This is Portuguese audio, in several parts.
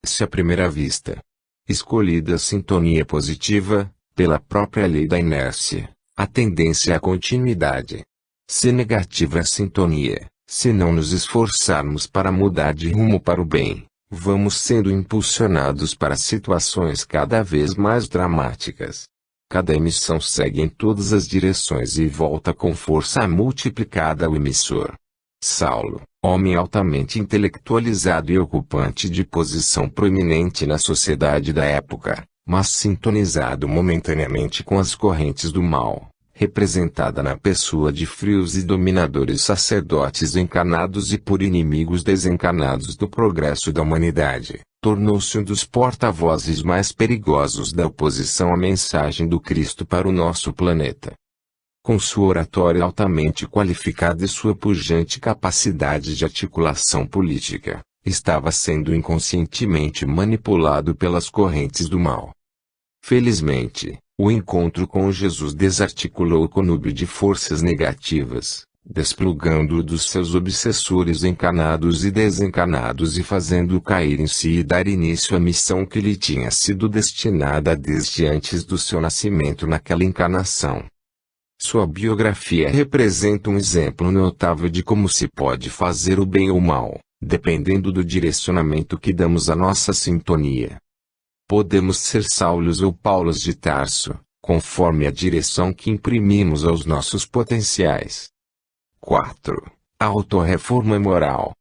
Se à primeira vista, escolhida a sintonia positiva, pela própria lei da inércia, a tendência à continuidade. Se negativa a sintonia, se não nos esforçarmos para mudar de rumo para o bem, vamos sendo impulsionados para situações cada vez mais dramáticas. Cada emissão segue em todas as direções e volta com força multiplicada ao emissor. Saulo, homem altamente intelectualizado e ocupante de posição proeminente na sociedade da época, mas sintonizado momentaneamente com as correntes do mal, representada na pessoa de frios e dominadores sacerdotes encarnados e por inimigos desencarnados do progresso da humanidade, tornou-se um dos porta-vozes mais perigosos da oposição à mensagem do Cristo para o nosso planeta. Com sua oratória altamente qualificada e sua pujante capacidade de articulação política, estava sendo inconscientemente manipulado pelas correntes do mal. Felizmente, o encontro com Jesus desarticulou o conúbio de forças negativas, desplugando-o dos seus obsessores encarnados e desencarnados e fazendo-o cair em si e dar início à missão que lhe tinha sido destinada desde antes do seu nascimento naquela encarnação. Sua biografia representa um exemplo notável de como se pode fazer o bem ou o mal, dependendo do direcionamento que damos à nossa sintonia. Podemos ser Saulos ou Paulos de Tarso, conforme a direção que imprimimos aos nossos potenciais. 4. A autorreforma moral.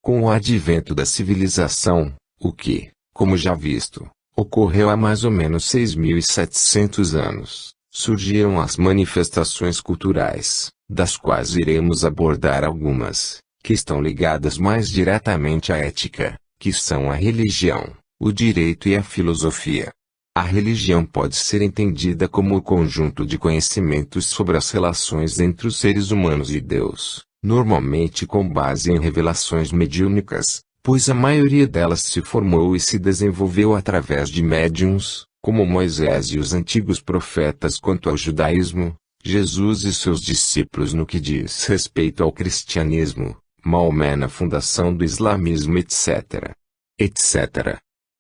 Com o advento da civilização, o que, como já visto, ocorreu há mais ou menos 6.700 anos, surgiram as manifestações culturais, das quais iremos abordar algumas, que estão ligadas mais diretamente à ética, que são a religião, o direito e a filosofia. A religião pode ser entendida como o conjunto de conhecimentos sobre as relações entre os seres humanos e Deus, normalmente com base em revelações mediúnicas, pois a maioria delas se formou e se desenvolveu através de médiuns, como Moisés e os antigos profetas. Quanto ao judaísmo, Jesus e seus discípulos no que diz respeito ao cristianismo, Maomé na fundação do islamismo etc.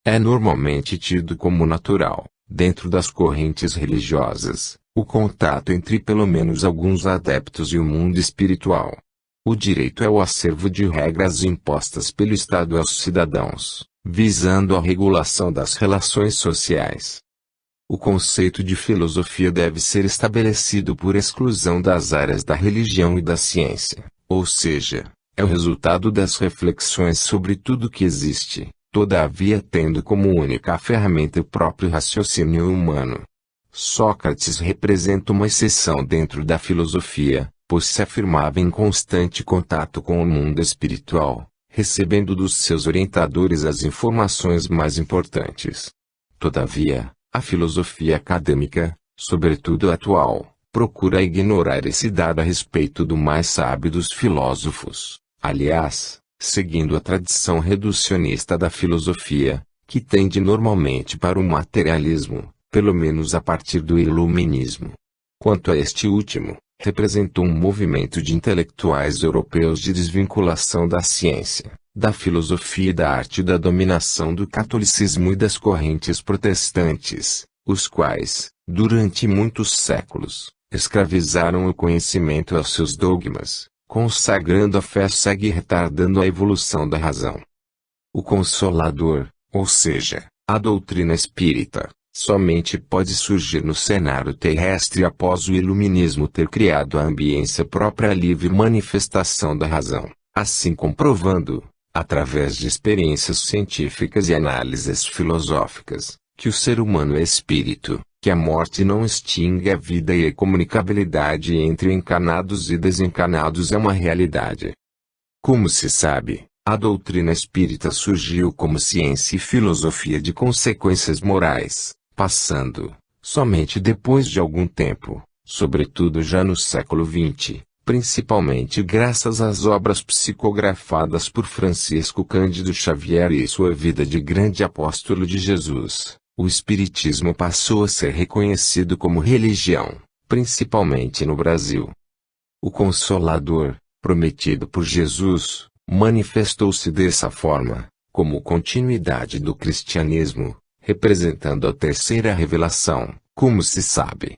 É normalmente tido como natural, dentro das correntes religiosas, o contato entre pelo menos alguns adeptos e o mundo espiritual. O direito é o acervo de regras impostas pelo Estado aos cidadãos, visando a regulação das relações sociais. O conceito de filosofia deve ser estabelecido por exclusão das áreas da religião e da ciência, ou seja, é o resultado das reflexões sobre tudo que existe, todavia tendo como única ferramenta o próprio raciocínio humano. Sócrates representa uma exceção dentro da filosofia, pois se afirmava em constante contato com o mundo espiritual, recebendo dos seus orientadores as informações mais importantes. Todavia, a filosofia acadêmica, sobretudo a atual, procura ignorar esse dado a respeito do mais sábio dos filósofos, aliás, seguindo a tradição reducionista da filosofia, que tende normalmente para o materialismo, pelo menos a partir do iluminismo. Quanto a este último, representou um movimento de intelectuais europeus de desvinculação da ciência, da filosofia e da arte da dominação do catolicismo e das correntes protestantes, os quais, durante muitos séculos, escravizaram o conhecimento aos seus dogmas, consagrando a fé cega e retardando a evolução da razão. O Consolador, ou seja, a doutrina espírita, somente pode surgir no cenário terrestre após o iluminismo ter criado a ambiência própria à livre manifestação da razão, assim comprovando, através de experiências científicas e análises filosóficas, que o ser humano é espírito, que a morte não extingue a vida e a comunicabilidade entre encarnados e desencarnados é uma realidade. Como se sabe, a doutrina espírita surgiu como ciência e filosofia de consequências morais, passando, somente depois de algum tempo, sobretudo já no século XX, principalmente graças às obras psicografadas por Francisco Cândido Xavier e sua vida de grande apóstolo de Jesus, o Espiritismo passou a ser reconhecido como religião, principalmente no Brasil. O Consolador, prometido por Jesus, manifestou-se dessa forma, como continuidade do cristianismo, representando a terceira revelação, como se sabe.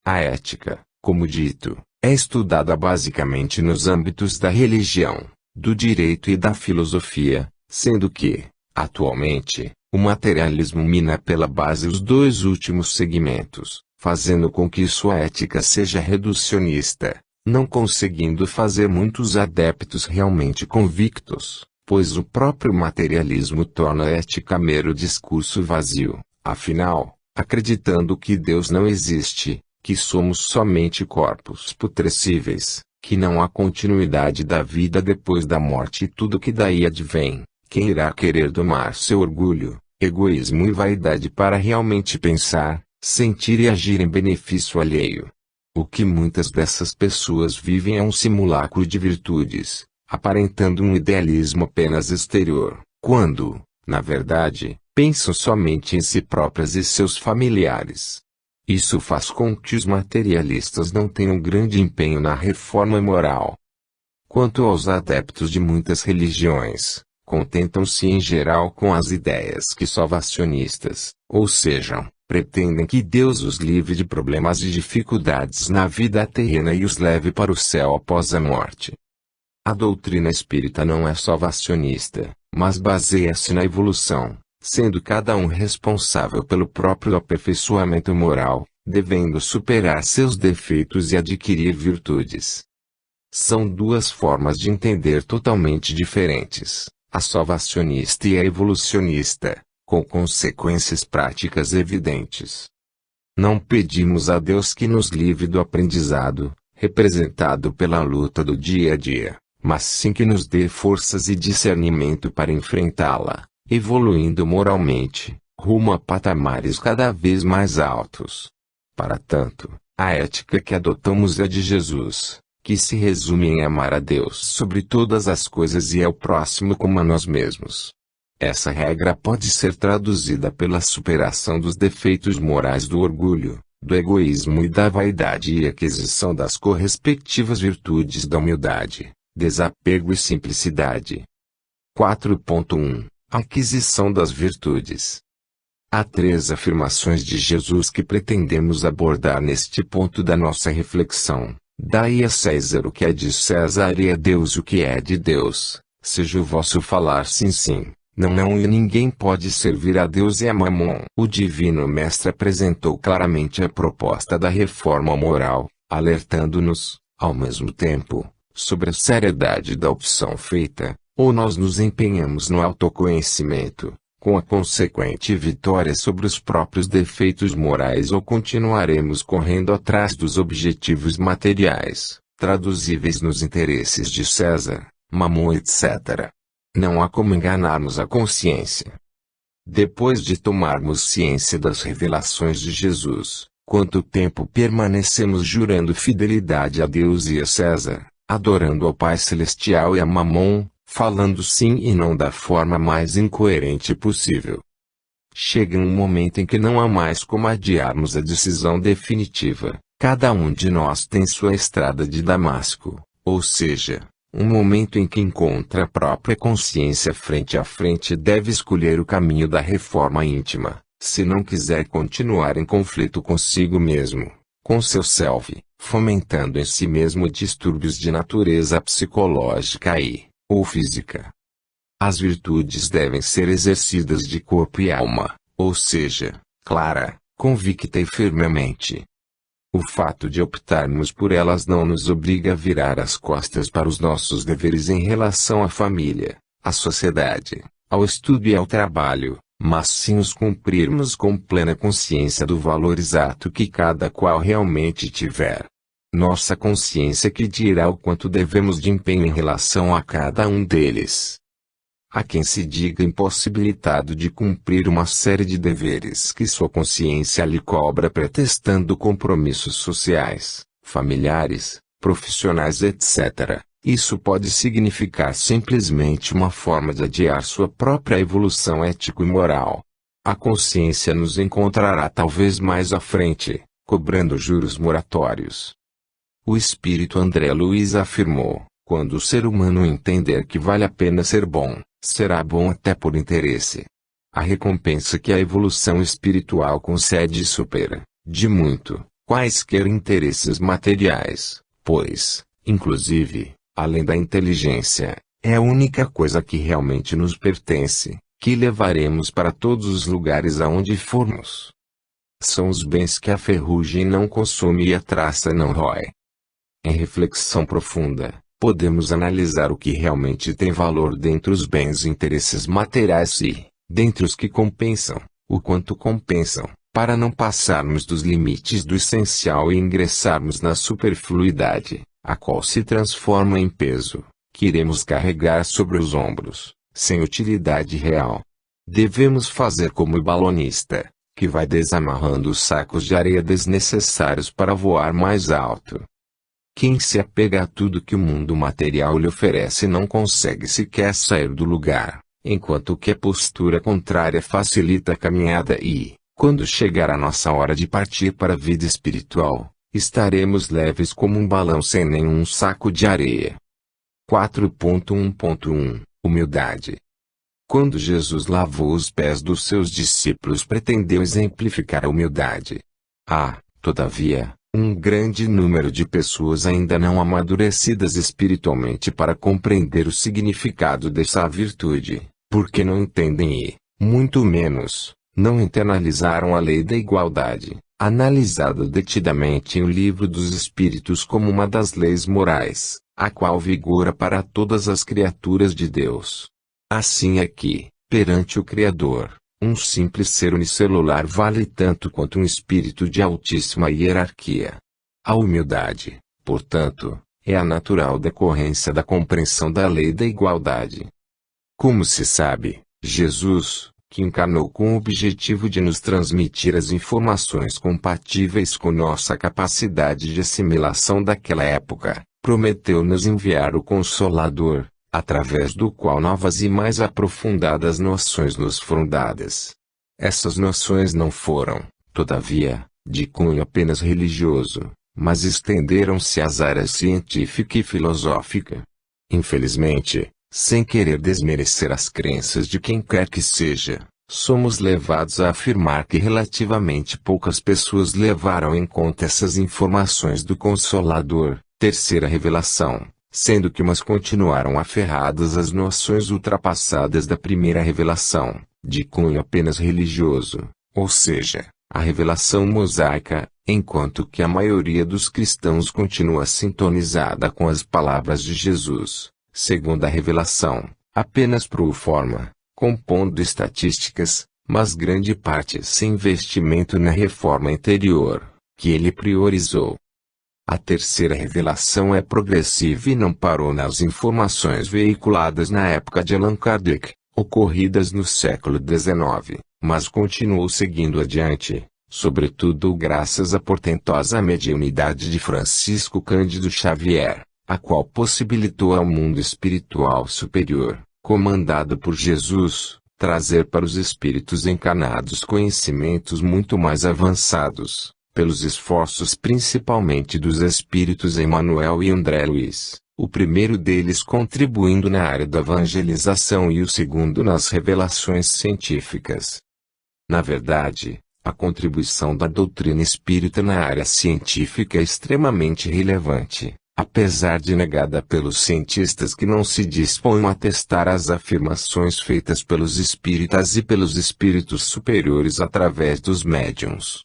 A ética, como dito, é estudada basicamente nos âmbitos da religião, do direito e da filosofia, sendo que, atualmente, o materialismo mina pela base os dois últimos segmentos, fazendo com que sua ética seja reducionista, não conseguindo fazer muitos adeptos realmente convictos, pois o próprio materialismo torna a ética mero discurso vazio, afinal, acreditando que Deus não existe, que somos somente corpos putrescíveis, que não há continuidade da vida depois da morte e tudo que daí advém. Quem irá querer domar seu orgulho, egoísmo e vaidade para realmente pensar, sentir e agir em benefício alheio? O que muitas dessas pessoas vivem é um simulacro de virtudes, aparentando um idealismo apenas exterior, quando, na verdade, pensam somente em si próprias e seus familiares. Isso faz com que os materialistas não tenham grande empenho na reforma moral. Quanto aos adeptos de muitas religiões, contentam-se em geral com as ideias que salvacionistas, ou seja, pretendem que Deus os livre de problemas e dificuldades na vida terrena e os leve para o céu após a morte. A doutrina espírita não é salvacionista, mas baseia-se na evolução, sendo cada um responsável pelo próprio aperfeiçoamento moral, devendo superar seus defeitos e adquirir virtudes. São duas formas de entender totalmente diferentes, a salvacionista e a evolucionista, com consequências práticas evidentes. Não pedimos a Deus que nos livre do aprendizado, representado pela luta do dia a dia, mas sim que nos dê forças e discernimento para enfrentá-la, evoluindo moralmente, rumo a patamares cada vez mais altos. Para tanto, a ética que adotamos é de Jesus, que se resume em amar a Deus sobre todas as coisas e ao próximo como a nós mesmos. Essa regra pode ser traduzida pela superação dos defeitos morais do orgulho, do egoísmo e da vaidade e aquisição das correspectivas virtudes da humildade, desapego e simplicidade. 4.1 Aquisição das virtudes. Há 3 afirmações de Jesus que pretendemos abordar neste ponto da nossa reflexão. Dai a César o que é de César e a Deus o que é de Deus. Seja o vosso falar sim sim, não não e ninguém pode servir a Deus e a Mamon. O Divino Mestre apresentou claramente a proposta da reforma moral, alertando-nos, ao mesmo tempo, sobre a seriedade da opção feita. Ou nós nos empenhamos no autoconhecimento, com a consequente vitória sobre os próprios defeitos morais, ou continuaremos correndo atrás dos objetivos materiais, traduzíveis nos interesses de César, Mamon etc. Não há como enganarmos a consciência. Depois de tomarmos ciência das revelações de Jesus, quanto tempo permanecemos jurando fidelidade a Deus e a César, adorando ao Pai Celestial e a Mamon, falando sim e não da forma mais incoerente possível? Chega um momento em que não há mais como adiarmos a decisão definitiva. Cada um de nós tem sua estrada de Damasco, ou seja, um momento em que encontra a própria consciência frente a frente e deve escolher o caminho da reforma íntima, se não quiser continuar em conflito consigo mesmo, com seu self, fomentando em si mesmo distúrbios de natureza psicológica ou física. As virtudes devem ser exercidas de corpo e alma, ou seja, clara, convicta e firmemente. O fato de optarmos por elas não nos obriga a virar as costas para os nossos deveres em relação à família, à sociedade, ao estudo e ao trabalho, mas sim os cumprirmos com plena consciência do valor exato que cada qual realmente tiver. Nossa consciência que dirá o quanto devemos de empenho em relação a cada um deles. Há quem se diga impossibilitado de cumprir uma série de deveres que sua consciência lhe cobra pretextando compromissos sociais, familiares, profissionais etc. Isso pode significar simplesmente uma forma de adiar sua própria evolução ético e moral. A consciência nos encontrará talvez mais à frente, cobrando juros moratórios. O espírito André Luiz afirmou, quando o ser humano entender que vale a pena ser bom, Será bom até por interesse. A recompensa que a evolução espiritual concede supera, de muito, quaisquer interesses materiais, pois, inclusive, além da inteligência, é a única coisa que realmente nos pertence, que levaremos para todos os lugares aonde formos. São os bens que a ferrugem não consome e a traça não rói. Em reflexão profunda, podemos analisar o que realmente tem valor dentre os bens e interesses materiais e, dentre os que compensam, o quanto compensam, para não passarmos dos limites do essencial e ingressarmos na superfluidade, a qual se transforma em peso, que iremos carregar sobre os ombros, sem utilidade real. Devemos fazer como o balonista, que vai desamarrando os sacos de areia desnecessários para voar mais alto. Quem se apega a tudo que o mundo material lhe oferece não consegue sequer sair do lugar, enquanto que a postura contrária facilita a caminhada e, quando chegar a nossa hora de partir para a vida espiritual, estaremos leves como um balão sem nenhum saco de areia. 4.1.1 Humildade. Quando Jesus lavou os pés dos seus discípulos, pretendeu exemplificar a humildade. Todavia, um grande número de pessoas ainda não amadurecidas espiritualmente para compreender o significado dessa virtude, porque não entendem e, muito menos, não internalizaram a lei da igualdade, analisada detidamente em O Livro dos Espíritos como uma das leis morais, a qual vigora para todas as criaturas de Deus. Assim é que, perante o Criador, um simples ser unicelular vale tanto quanto um espírito de altíssima hierarquia. A humildade, portanto, é a natural decorrência da compreensão da lei da igualdade. Como se sabe, Jesus, que encarnou com o objetivo de nos transmitir as informações compatíveis com nossa capacidade de assimilação daquela época, prometeu nos enviar o Consolador, através do qual novas e mais aprofundadas noções nos foram dadas. Essas noções não foram, todavia, de cunho apenas religioso, mas estenderam-se às áreas científica e filosófica. Infelizmente, sem querer desmerecer as crenças de quem quer que seja, somos levados a afirmar que relativamente poucas pessoas levaram em conta essas informações do Consolador, terceira revelação, sendo que umas continuaram aferradas às noções ultrapassadas da primeira revelação, de cunho apenas religioso, ou seja, a revelação mosaica, enquanto que a maioria dos cristãos continua sintonizada com as palavras de Jesus, segundo a revelação, apenas pro forma, compondo estatísticas, mas grande parte sem investimento na reforma interior, que ele priorizou. A terceira revelação é progressiva e não parou nas informações veiculadas na época de Allan Kardec, ocorridas no século XIX, mas continuou seguindo adiante, sobretudo graças à portentosa mediunidade de Francisco Cândido Xavier, a qual possibilitou ao mundo espiritual superior, comandado por Jesus, trazer para os espíritos encarnados conhecimentos muito mais avançados, pelos esforços principalmente dos espíritos Emmanuel e André Luiz, o primeiro deles contribuindo na área da evangelização e o segundo nas revelações científicas. Na verdade, a contribuição da doutrina espírita na área científica é extremamente relevante, apesar de negada pelos cientistas que não se dispõem a testar as afirmações feitas pelos espíritas e pelos espíritos superiores através dos médiuns.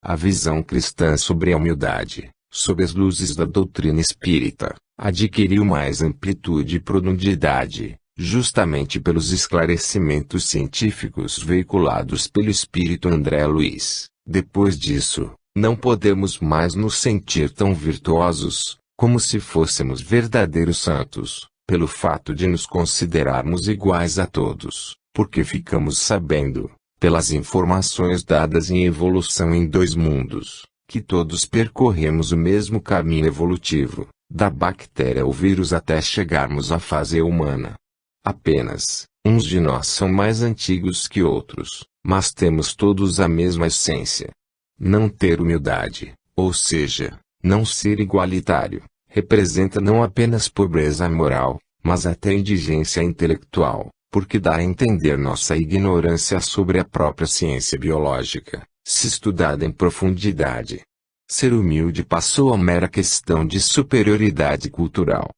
A visão cristã sobre a humildade, sob as luzes da doutrina espírita, adquiriu mais amplitude e profundidade, justamente pelos esclarecimentos científicos veiculados pelo espírito André Luiz. Depois disso, não podemos mais nos sentir tão virtuosos, como se fôssemos verdadeiros santos, pelo fato de nos considerarmos iguais a todos, porque ficamos sabendo, pelas informações dadas em Evolução em Dois Mundos, que todos percorremos o mesmo caminho evolutivo, da bactéria ao vírus até chegarmos à fase humana. Apenas, uns de nós são mais antigos que outros, mas temos todos a mesma essência. Não ter humildade, ou seja, não ser igualitário, representa não apenas pobreza moral, mas até indigência intelectual, porque dá a entender nossa ignorância sobre a própria ciência biológica, se estudada em profundidade. Ser humilde passou a mera questão de superioridade cultural.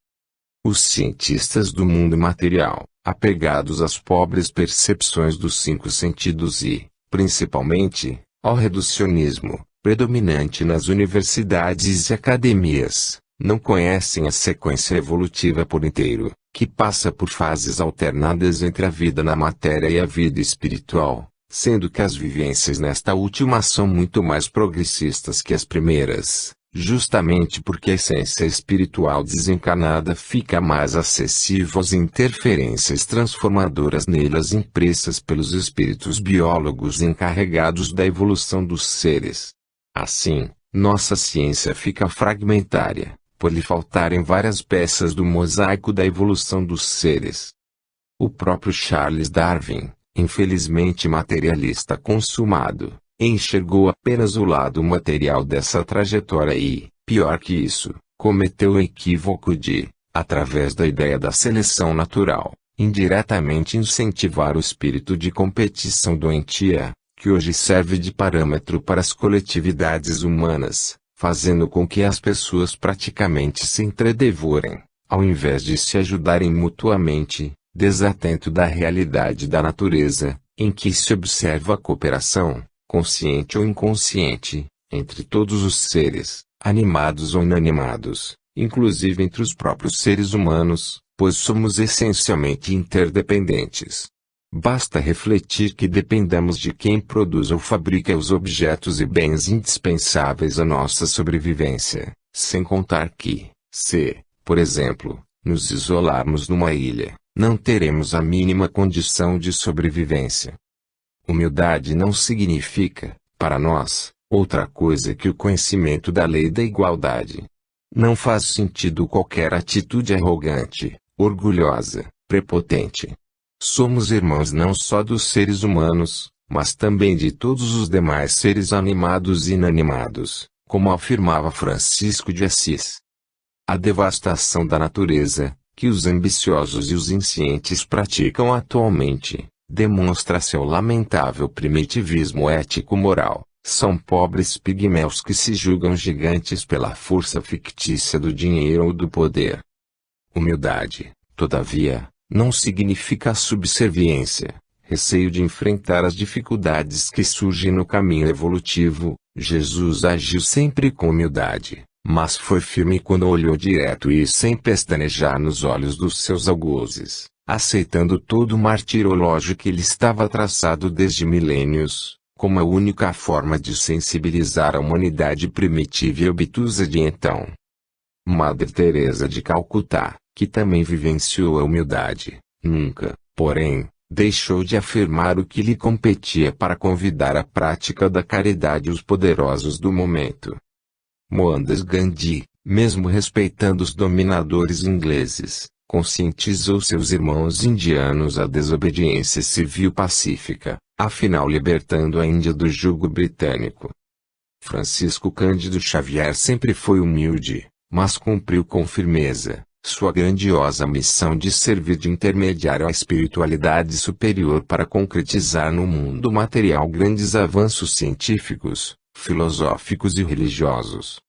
Os cientistas do mundo material, apegados às pobres percepções dos cinco sentidos e, principalmente, ao reducionismo, predominante nas universidades e academias, não conhecem a sequência evolutiva por inteiro, que passa por fases alternadas entre a vida na matéria e a vida espiritual, sendo que as vivências nesta última são muito mais progressistas que as primeiras, justamente porque a essência espiritual desencarnada fica mais acessível às interferências transformadoras nelas impressas pelos espíritos biólogos encarregados da evolução dos seres. Assim, nossa ciência fica fragmentária, por lhe faltarem várias peças do mosaico da evolução dos seres. O próprio Charles Darwin, infelizmente materialista consumado, enxergou apenas o lado material dessa trajetória e, pior que isso, cometeu o equívoco de, através da ideia da seleção natural, indiretamente incentivar o espírito de competição doentia, que hoje serve de parâmetro para as coletividades humanas, fazendo com que as pessoas praticamente se entredevorem, ao invés de se ajudarem mutuamente, desatento da realidade da natureza, em que se observa a cooperação, consciente ou inconsciente, entre todos os seres, animados ou inanimados, inclusive entre os próprios seres humanos, pois somos essencialmente interdependentes. Basta refletir que dependemos de quem produz ou fabrica os objetos e bens indispensáveis à nossa sobrevivência, sem contar que, se, por exemplo, nos isolarmos numa ilha, não teremos a mínima condição de sobrevivência. Humildade não significa, para nós, outra coisa que o conhecimento da lei da igualdade. Não faz sentido qualquer atitude arrogante, orgulhosa, prepotente. Somos irmãos não só dos seres humanos, mas também de todos os demais seres animados e inanimados, como afirmava Francisco de Assis. A devastação da natureza, que os ambiciosos e os inscientes praticam atualmente, demonstra seu lamentável primitivismo ético-moral. São pobres pigmeus que se julgam gigantes pela força fictícia do dinheiro ou do poder. Humildade, todavia, não significa subserviência, receio de enfrentar as dificuldades que surgem no caminho evolutivo. Jesus agiu sempre com humildade, mas foi firme quando olhou direto e sem pestanejar nos olhos dos seus algozes, aceitando todo o martirológio que lhe estava traçado desde milênios, como a única forma de sensibilizar a humanidade primitiva e obtusa de então. Madre Teresa de Calcutá, que também vivenciou a humildade, nunca, porém, deixou de afirmar o que lhe competia para convidar à prática da caridade os poderosos do momento. Mohandas Gandhi, mesmo respeitando os dominadores ingleses, conscientizou seus irmãos indianos à desobediência civil pacífica, afinal libertando a Índia do jugo britânico. Francisco Cândido Xavier sempre foi humilde, mas cumpriu com firmeza sua grandiosa missão de servir de intermediário à espiritualidade superior para concretizar no mundo material grandes avanços científicos, filosóficos e religiosos.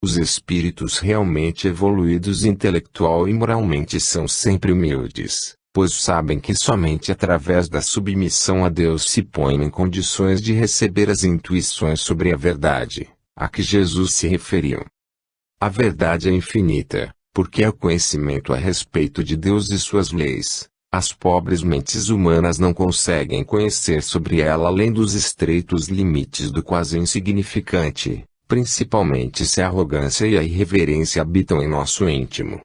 Os espíritos realmente evoluídos intelectual e moralmente são sempre humildes, pois sabem que somente através da submissão a Deus se põem em condições de receber as intuições sobre a verdade, a que Jesus se referiu. A verdade é infinita, porque é o conhecimento a respeito de Deus e suas leis. As pobres mentes humanas não conseguem conhecer sobre ela além dos estreitos limites do quase insignificante, principalmente se a arrogância e a irreverência habitam em nosso íntimo.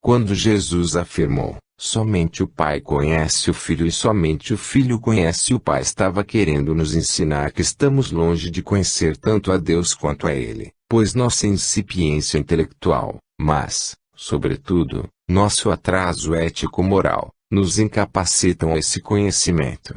Quando Jesus afirmou, somente o Pai conhece o Filho e somente o Filho conhece o Pai, estava querendo nos ensinar que estamos longe de conhecer tanto a Deus quanto a Ele, pois nossa incipiência intelectual, mas, sobretudo, nosso atraso ético-moral, nos incapacitam a esse conhecimento.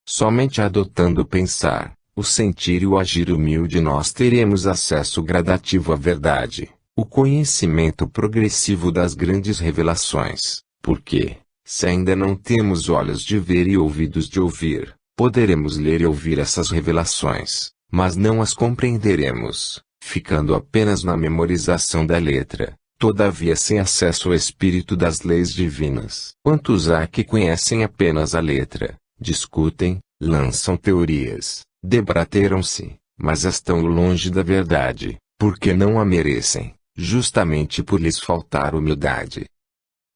Somente adotando o pensar, o sentir e o agir humilde nós teremos acesso gradativo à verdade, o conhecimento progressivo das grandes revelações, porque, Se ainda não temos olhos de ver e ouvidos de ouvir, poderemos ler e ouvir essas revelações, mas não as compreenderemos, ficando apenas na memorização da letra, todavia sem acesso ao espírito das leis divinas. Quantos há que conhecem apenas a letra, discutem, lançam teorias, debateram-se, mas estão longe da verdade, porque não a merecem, justamente por lhes faltar humildade.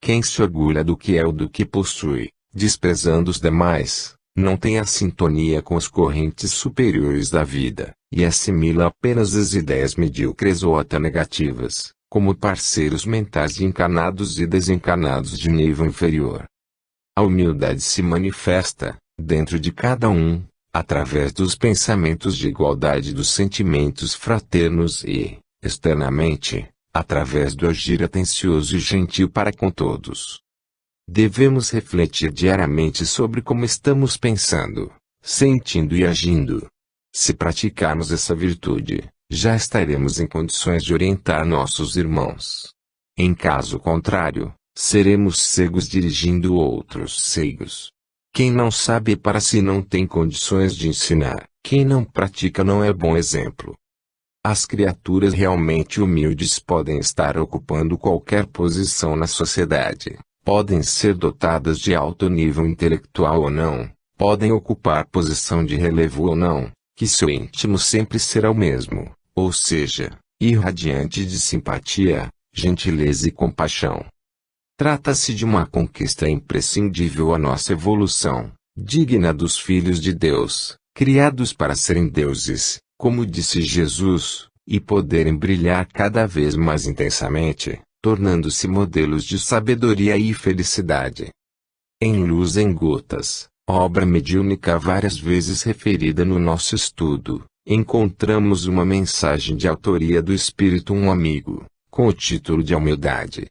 Quem se orgulha do que é ou do que possui, desprezando os demais, não tem a sintonia com as correntes superiores da vida, e assimila apenas as ideias medíocres ou até negativas, como parceiros mentais encarnados e desencarnados de nível inferior. A humildade se manifesta, dentro de cada um, através dos pensamentos de igualdade dos sentimentos fraternos e, externamente, através do agir atencioso e gentil para com todos. Devemos refletir diariamente sobre como estamos pensando, sentindo e agindo. Se praticarmos essa virtude, já estaremos em condições de orientar nossos irmãos. Em caso contrário, seremos cegos dirigindo outros cegos. Quem não sabe para si não tem condições de ensinar, quem não pratica não é bom exemplo. As criaturas realmente humildes podem estar ocupando qualquer posição na sociedade, podem ser dotadas de alto nível intelectual ou não, podem ocupar posição de relevo ou não, que seu íntimo sempre será o mesmo, ou seja, irradiante de simpatia, gentileza e compaixão. Trata-se de uma conquista imprescindível à nossa evolução, digna dos filhos de Deus, criados para serem deuses, como disse Jesus, e poderem brilhar cada vez mais intensamente, tornando-se modelos de sabedoria e felicidade. Em Luz em Gotas, obra mediúnica várias vezes referida no nosso estudo, encontramos uma mensagem de autoria do Espírito Um Amigo, com o título de A Humildade.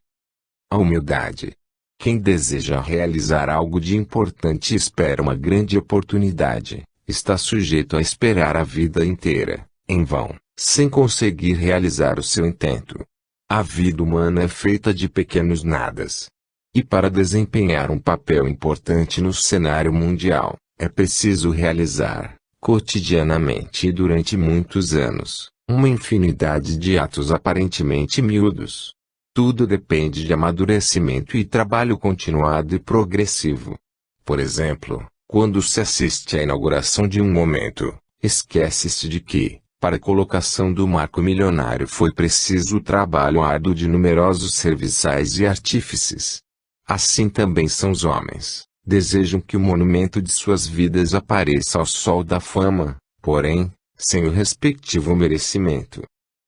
A humildade. Quem deseja realizar algo de importante e espera uma grande oportunidade, está sujeito a esperar a vida inteira, em vão, sem conseguir realizar o seu intento. A vida humana é feita de pequenos nadas. E para desempenhar um papel importante no cenário mundial, é preciso realizar, cotidianamente e durante muitos anos, uma infinidade de atos aparentemente miúdos. Tudo depende de amadurecimento e trabalho continuado e progressivo. Por exemplo, quando se assiste à inauguração de um momento, esquece-se de que, para a colocação do marco milionário foi preciso o trabalho árduo de numerosos serviçais e artífices. Assim também são os homens, desejam que o monumento de suas vidas apareça ao sol da fama, porém, sem o respectivo merecimento.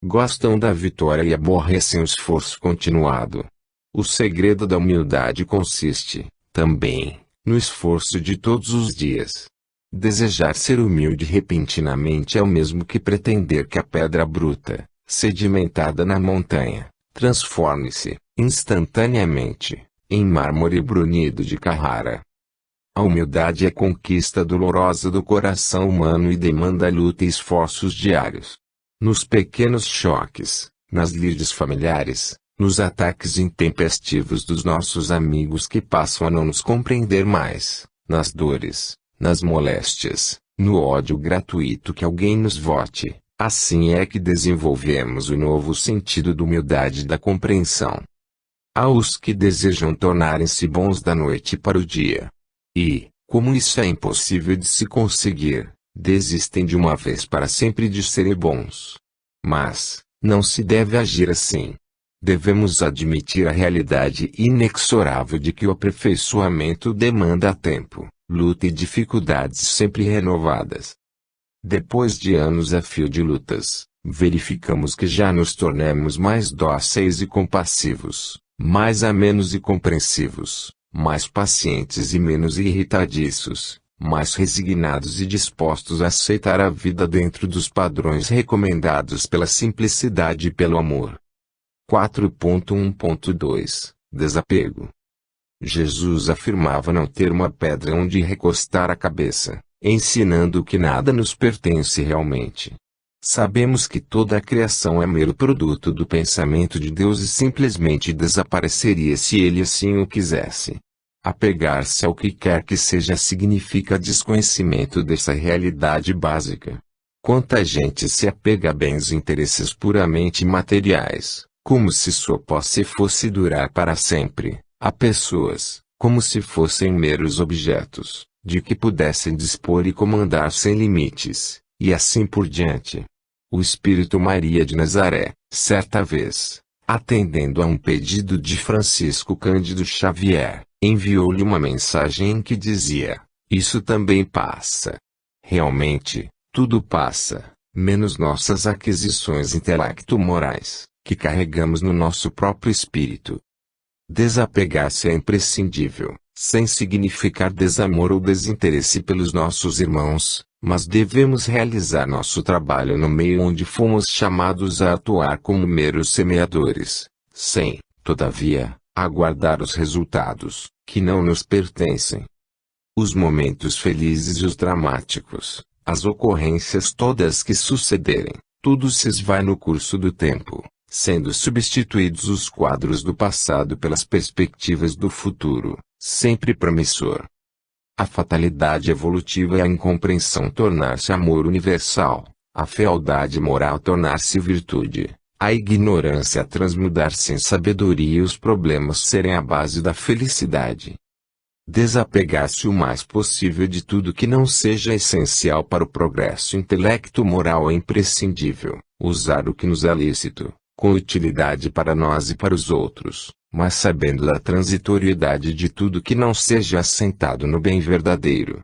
Gostam da vitória e aborrecem o esforço continuado. O segredo da humildade consiste, também, no esforço de todos os dias. Desejar ser humilde repentinamente é o mesmo que pretender que a pedra bruta, sedimentada na montanha, transforme-se, instantaneamente, em mármore brunido de Carrara. A humildade é conquista dolorosa do coração humano e demanda luta e esforços diários. Nos pequenos choques, nas lides familiares, nos ataques intempestivos dos nossos amigos que passam a não nos compreender mais, nas dores, nas moléstias, no ódio gratuito que alguém nos vote, assim é que desenvolvemos o novo sentido da humildade e da compreensão. Há os que desejam tornarem-se bons da noite para o dia. E, como isso é impossível de se conseguir, desistem de uma vez para sempre de serem bons. Mas, não se deve agir assim. Devemos admitir a realidade inexorável de que o aperfeiçoamento demanda tempo, luta e dificuldades sempre renovadas. Depois de anos a fio de lutas, verificamos que já nos tornamos mais dóceis e compassivos, mais amenos e compreensivos, mais pacientes e menos irritadiços, mais resignados e dispostos a aceitar a vida dentro dos padrões recomendados pela simplicidade e pelo amor. 4.1.2 Desapego. Jesus afirmava não ter uma pedra onde recostar a cabeça, ensinando que nada nos pertence realmente. Sabemos que toda a criação é mero produto do pensamento de Deus e simplesmente desapareceria se Ele assim o quisesse. Apegar-se ao que quer que seja significa desconhecimento dessa realidade básica. Quanta gente se apega a bens e interesses puramente materiais, como se sua posse fosse durar para sempre, a pessoas, como se fossem meros objetos, de que pudessem dispor e comandar sem limites, e assim por diante. O Espírito Maria de Nazaré, certa vez, atendendo a um pedido de Francisco Cândido Xavier, enviou-lhe uma mensagem em que dizia: isso também passa. Realmente, tudo passa, menos nossas aquisições intelecto-morais, que carregamos no nosso próprio espírito. Desapegar-se é imprescindível, sem significar desamor ou desinteresse pelos nossos irmãos, mas devemos realizar nosso trabalho no meio onde fomos chamados a atuar como meros semeadores, sem, todavia, aguardar os resultados, que não nos pertencem. Os momentos felizes e os dramáticos, as ocorrências todas que sucederem, tudo se esvai no curso do tempo, sendo substituídos os quadros do passado pelas perspectivas do futuro, sempre promissor. A fatalidade evolutiva é a incompreensão tornar-se amor universal, a fealdade moral tornar-se virtude, a ignorância transmudar-se em sabedoria e os problemas serem a base da felicidade. Desapegar-se o mais possível de tudo que não seja essencial para o progresso intelecto-moral é imprescindível. Usar o que nos é lícito, com utilidade para nós e para os outros, mas sabendo da transitoriedade de tudo que não seja assentado no bem verdadeiro.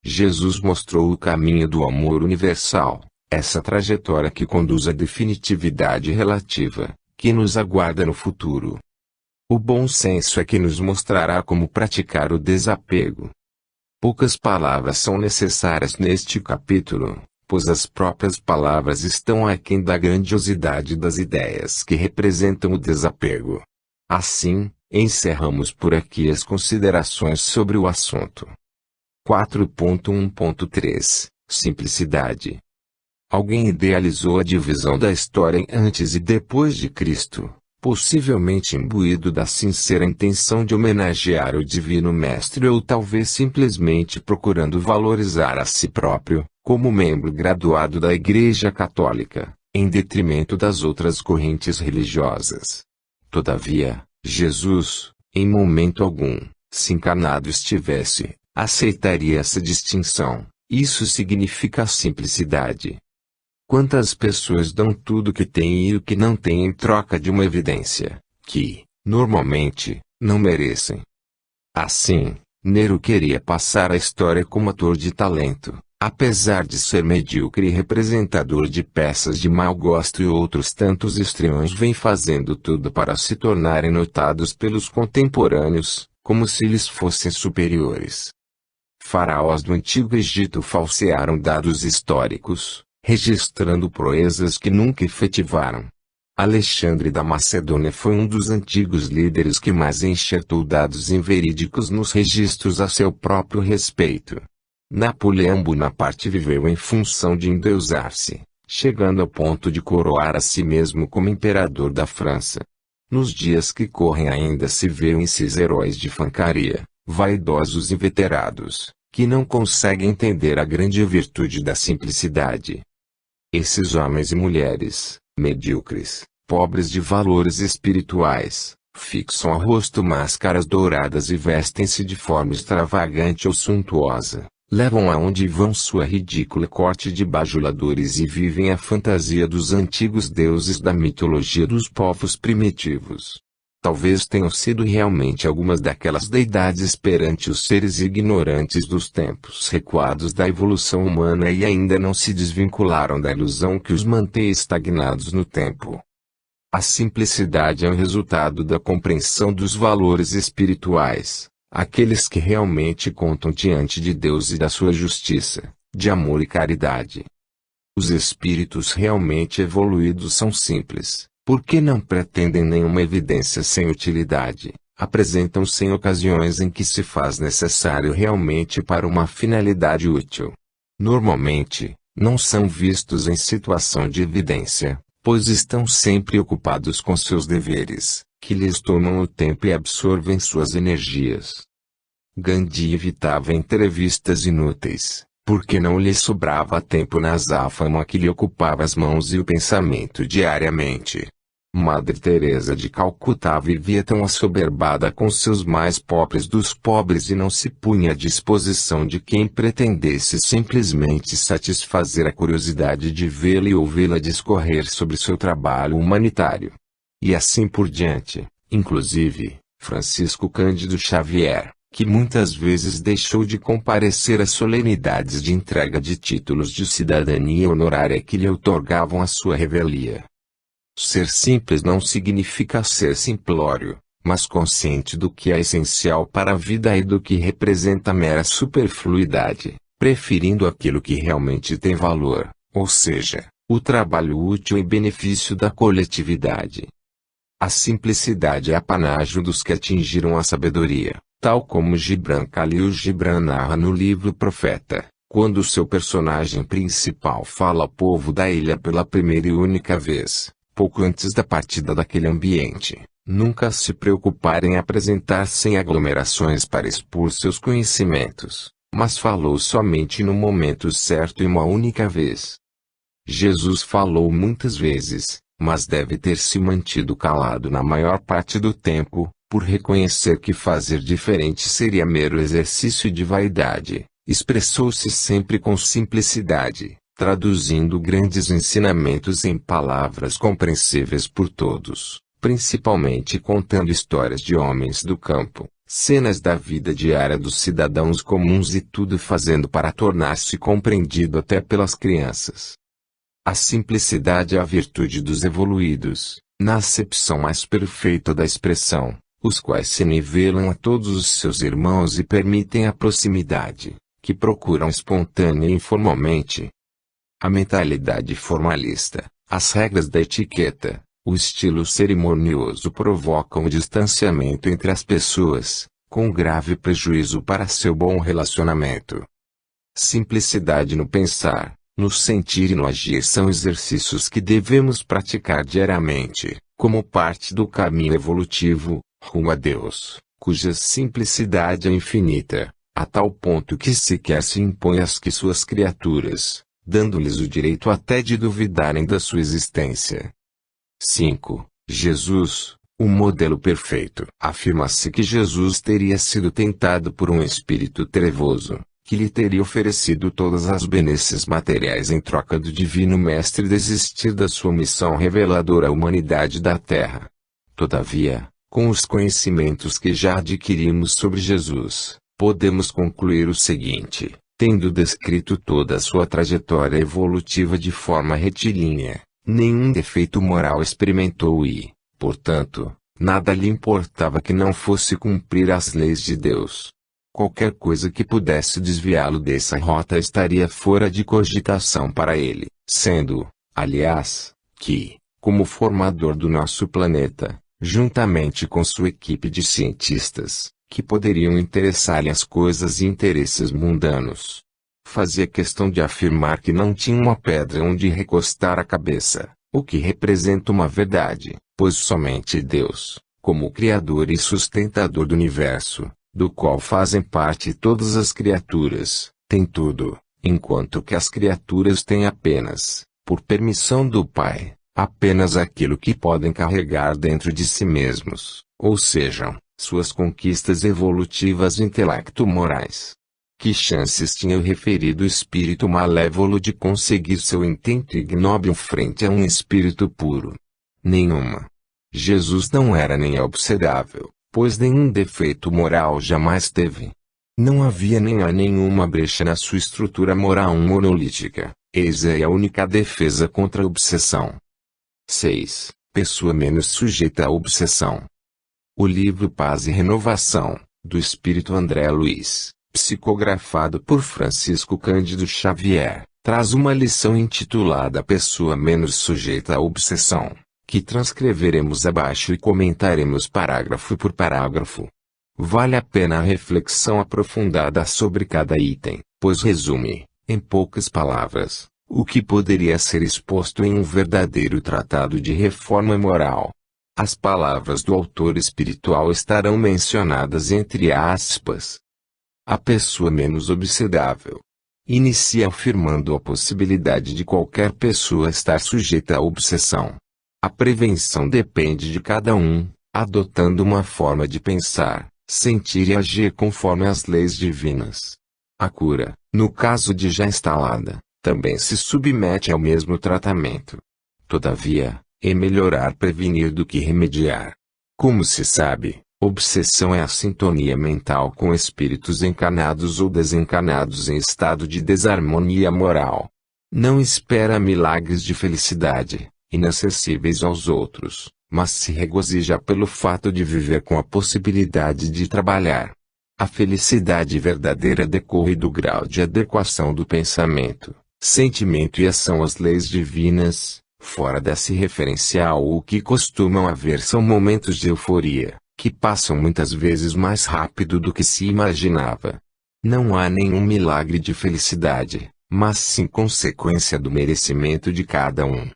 Jesus mostrou o caminho do amor universal, essa trajetória que conduz à definitividade relativa, que nos aguarda no futuro. O bom senso é que nos mostrará como praticar o desapego. Poucas palavras são necessárias neste capítulo, pois as próprias palavras estão aquém da grandiosidade das ideias que representam o desapego. Assim, encerramos por aqui as considerações sobre o assunto. 4.1.3 Simplicidade. Alguém idealizou a divisão da história em antes e depois de Cristo, possivelmente imbuído da sincera intenção de homenagear o Divino Mestre ou talvez simplesmente procurando valorizar a si próprio, como membro graduado da Igreja Católica, em detrimento das outras correntes religiosas. Todavia, Jesus, em momento algum, se encarnado estivesse, aceitaria essa distinção. Isso significa simplicidade. Quantas pessoas dão tudo o que têm e o que não têm em troca de uma evidência, que, normalmente, não merecem. Assim, Nero queria passar a história como ator de talento, apesar de ser medíocre e representador de peças de mau gosto, e outros tantos estranhos vêm fazendo tudo para se tornarem notados pelos contemporâneos, como se lhes fossem superiores. Faraós do Antigo Egito falsearam dados históricos, registrando proezas que nunca efetivaram. Alexandre da Macedônia foi um dos antigos líderes que mais enxertou dados inverídicos nos registros a seu próprio respeito. Napoleão Bonaparte viveu em função de endeusar-se, chegando ao ponto de coroar a si mesmo como imperador da França. Nos dias que correm ainda se vêem esses heróis de fancaria, vaidosos e veterados, que não conseguem entender a grande virtude da simplicidade. Esses homens e mulheres, medíocres, pobres de valores espirituais, fixam ao rosto máscaras douradas e vestem-se de forma extravagante ou suntuosa, levam aonde vão sua ridícula corte de bajuladores e vivem a fantasia dos antigos deuses da mitologia dos povos primitivos. Talvez tenham sido realmente algumas daquelas deidades perante os seres ignorantes dos tempos recuados da evolução humana e ainda não se desvincularam da ilusão que os mantém estagnados no tempo. A simplicidade é o resultado da compreensão dos valores espirituais, aqueles que realmente contam diante de Deus e da sua justiça, de amor e caridade. Os espíritos realmente evoluídos são simples, porque não pretendem nenhuma evidência sem utilidade, apresentam sem ocasiões em que se faz necessário realmente para uma finalidade útil. Normalmente, não são vistos em situação de evidência, pois estão sempre ocupados com seus deveres, que lhes tomam o tempo e absorvem suas energias. Gandhi evitava entrevistas inúteis, porque não lhe sobrava tempo na azáfama que lhe ocupava as mãos e o pensamento diariamente. Madre Teresa de Calcutá vivia tão assoberbada com seus mais pobres dos pobres e não se punha à disposição de quem pretendesse simplesmente satisfazer a curiosidade de vê-la e ouvi-la discorrer sobre seu trabalho humanitário. E assim por diante, inclusive, Francisco Cândido Xavier, que muitas vezes deixou de comparecer às solenidades de entrega de títulos de cidadania honorária que lhe outorgavam a sua revelia. Ser simples não significa ser simplório, mas consciente do que é essencial para a vida e do que representa mera superfluidade, preferindo aquilo que realmente tem valor, ou seja, o trabalho útil em benefício da coletividade. A simplicidade é apanágio dos que atingiram a sabedoria, tal como Gibran Khalil Gibran narra no livro Profeta, quando seu personagem principal fala ao povo da ilha pela primeira e única vez, pouco antes da partida daquele ambiente, nunca se preocupar em apresentar-se em aglomerações para expor seus conhecimentos, mas falou somente no momento certo e uma única vez. Jesus falou muitas vezes, mas deve ter se mantido calado na maior parte do tempo, por reconhecer que fazer diferente seria mero exercício de vaidade. Expressou-se sempre com simplicidade, traduzindo grandes ensinamentos em palavras compreensíveis por todos, principalmente contando histórias de homens do campo, cenas da vida diária dos cidadãos comuns e tudo fazendo para tornar-se compreendido até pelas crianças. A simplicidade é a virtude dos evoluídos, na acepção mais perfeita da expressão, os quais se nivelam a todos os seus irmãos e permitem a proximidade, que procuram espontânea e informalmente. A mentalidade formalista, as regras da etiqueta, o estilo cerimonioso provocam o distanciamento entre as pessoas, com grave prejuízo para seu bom relacionamento. Simplicidade no pensar, no sentir e no agir são exercícios que devemos praticar diariamente, como parte do caminho evolutivo, rumo a Deus, cuja simplicidade é infinita, a tal ponto que sequer se impõe às que suas criaturas, dando-lhes o direito até de duvidarem da sua existência. 5. Jesus, o modelo perfeito. Afirma-se que Jesus teria sido tentado por um espírito trevoso, que lhe teria oferecido todas as benesses materiais em troca do divino mestre desistir da sua missão reveladora à humanidade da Terra. Todavia, com os conhecimentos que já adquirimos sobre Jesus, podemos concluir o seguinte: tendo descrito toda a sua trajetória evolutiva de forma retilínea, nenhum defeito moral experimentou e, portanto, nada lhe importava que não fosse cumprir as leis de Deus. Qualquer coisa que pudesse desviá-lo dessa rota estaria fora de cogitação para ele, sendo, aliás, que, como formador do nosso planeta, juntamente com sua equipe de cientistas, que poderiam interessar-lhe as coisas e interesses mundanos, fazia questão de afirmar que não tinha uma pedra onde recostar a cabeça, o que representa uma verdade, pois somente Deus, como Criador e sustentador do universo, do qual fazem parte todas as criaturas, tem tudo, enquanto que as criaturas têm apenas, por permissão do Pai, apenas aquilo que podem carregar dentro de si mesmos, ou sejam, suas conquistas evolutivas intelecto-morais. Que chances tinha o referido espírito malévolo de conseguir seu intento ignóbil frente a um espírito puro? Nenhuma. Jesus não era nem obsedável, pois nenhum defeito moral jamais teve. Não havia nem há nenhuma brecha na sua estrutura moral monolítica, eis aí a única defesa contra a obsessão. 6. Pessoa menos sujeita à obsessão. O livro Paz e Renovação, do espírito André Luiz, psicografado por Francisco Cândido Xavier, traz uma lição intitulada Pessoa menos sujeita à obsessão, que transcreveremos abaixo e comentaremos parágrafo por parágrafo. Vale a pena a reflexão aprofundada sobre cada item, pois resume, em poucas palavras, o que poderia ser exposto em um verdadeiro tratado de reforma moral. As palavras do autor espiritual estarão mencionadas entre aspas. A pessoa menos obsedável inicia afirmando a possibilidade de qualquer pessoa estar sujeita à obsessão. A prevenção depende de cada um, adotando uma forma de pensar, sentir e agir conforme as leis divinas. A cura, no caso de já instalada, também se submete ao mesmo tratamento. Todavia, é melhorar prevenir do que remediar. Como se sabe, obsessão é a sintonia mental com espíritos encarnados ou desencarnados em estado de desarmonia moral. Não espera milagres de felicidade, inacessíveis aos outros, mas se regozija pelo fato de viver com a possibilidade de trabalhar. A felicidade verdadeira decorre do grau de adequação do pensamento, sentimento e ação às leis divinas. Fora desse referencial, o que costumam haver são momentos de euforia, que passam muitas vezes mais rápido do que se imaginava. Não há nenhum milagre de felicidade, mas sim consequência do merecimento de cada um.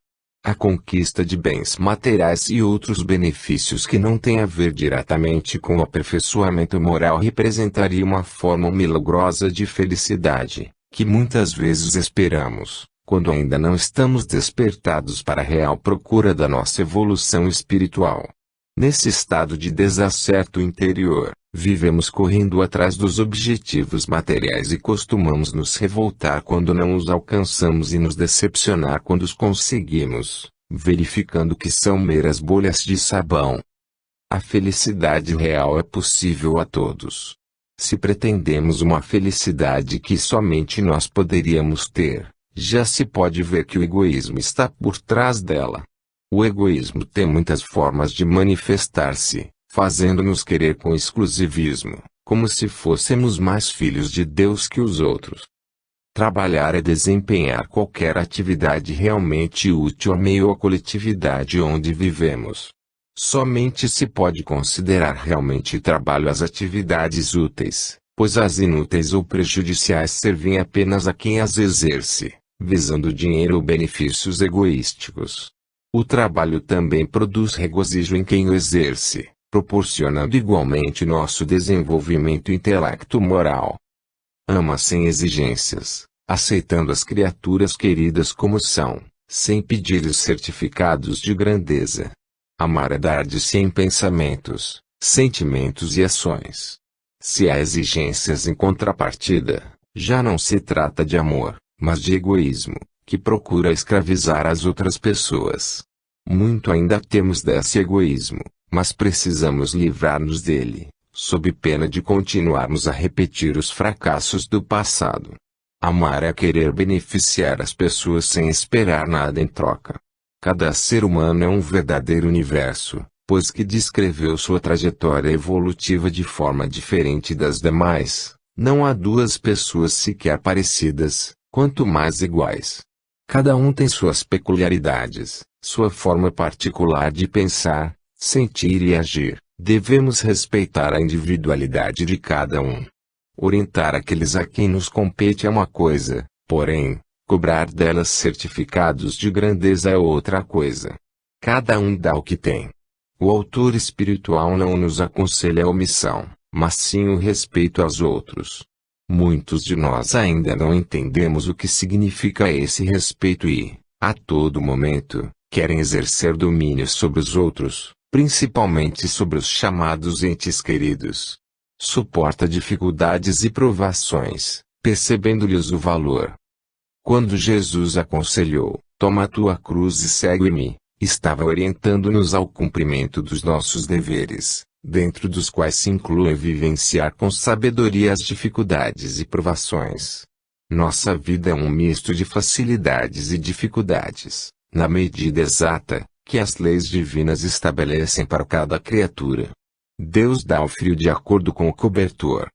A conquista de bens materiais e outros benefícios que não têm a ver diretamente com o aperfeiçoamento moral representaria uma forma milagrosa de felicidade, que muitas vezes esperamos, quando ainda não estamos despertados para a real procura da nossa evolução espiritual. Nesse estado de desacerto interior, vivemos correndo atrás dos objetivos materiais e costumamos nos revoltar quando não os alcançamos e nos decepcionar quando os conseguimos, verificando que são meras bolhas de sabão. A felicidade real é possível a todos. Se pretendemos uma felicidade que somente nós poderíamos ter, já se pode ver que o egoísmo está por trás dela. O egoísmo tem muitas formas de manifestar-se, fazendo-nos querer com exclusivismo, como se fôssemos mais filhos de Deus que os outros. Trabalhar é desempenhar qualquer atividade realmente útil ao meio à coletividade onde vivemos. Somente se pode considerar realmente trabalho as atividades úteis, pois as inúteis ou prejudiciais servem apenas a quem as exerce, visando dinheiro ou benefícios egoísticos. O trabalho também produz regozijo em quem o exerce, proporcionando igualmente nosso desenvolvimento intelecto-moral. Ama sem exigências, aceitando as criaturas queridas como são, sem pedir-lhes certificados de grandeza. Amar é dar-de-si em pensamentos, sentimentos e ações. Se há exigências em contrapartida, já não se trata de amor, mas de egoísmo, que procura escravizar as outras pessoas. Muito ainda temos desse egoísmo, mas precisamos livrar-nos dele, sob pena de continuarmos a repetir os fracassos do passado. Amar é querer beneficiar as pessoas sem esperar nada em troca. Cada ser humano é um verdadeiro universo, pois que descreveu sua trajetória evolutiva de forma diferente das demais. Não há duas pessoas sequer parecidas, quanto mais iguais. Cada um tem suas peculiaridades, sua forma particular de pensar, sentir e agir. Devemos respeitar a individualidade de cada um. Orientar aqueles a quem nos compete é uma coisa, porém, cobrar delas certificados de grandeza é outra coisa. Cada um dá o que tem. O autor espiritual não nos aconselha a omissão, mas sim o respeito aos outros. Muitos de nós ainda não entendemos o que significa esse respeito e, a todo momento, querem exercer domínio sobre os outros, principalmente sobre os chamados entes queridos. Suporta dificuldades e provações, percebendo-lhes o valor. Quando Jesus aconselhou, toma a tua cruz e segue-me, estava orientando-nos ao cumprimento dos nossos deveres, dentro dos quais se incluem vivenciar com sabedoria as dificuldades e provações. Nossa vida é um misto de facilidades e dificuldades, na medida exata, que as leis divinas estabelecem para cada criatura. Deus dá o frio de acordo com o cobertor.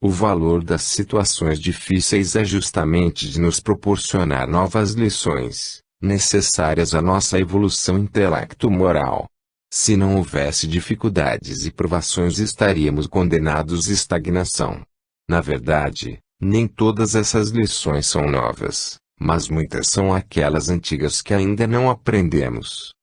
O valor das situações difíceis é justamente de nos proporcionar novas lições, necessárias à nossa evolução intelecto-moral. Se não houvesse dificuldades e provações estaríamos condenados à estagnação. Na verdade, nem todas essas lições são novas, mas muitas são aquelas antigas que ainda não aprendemos.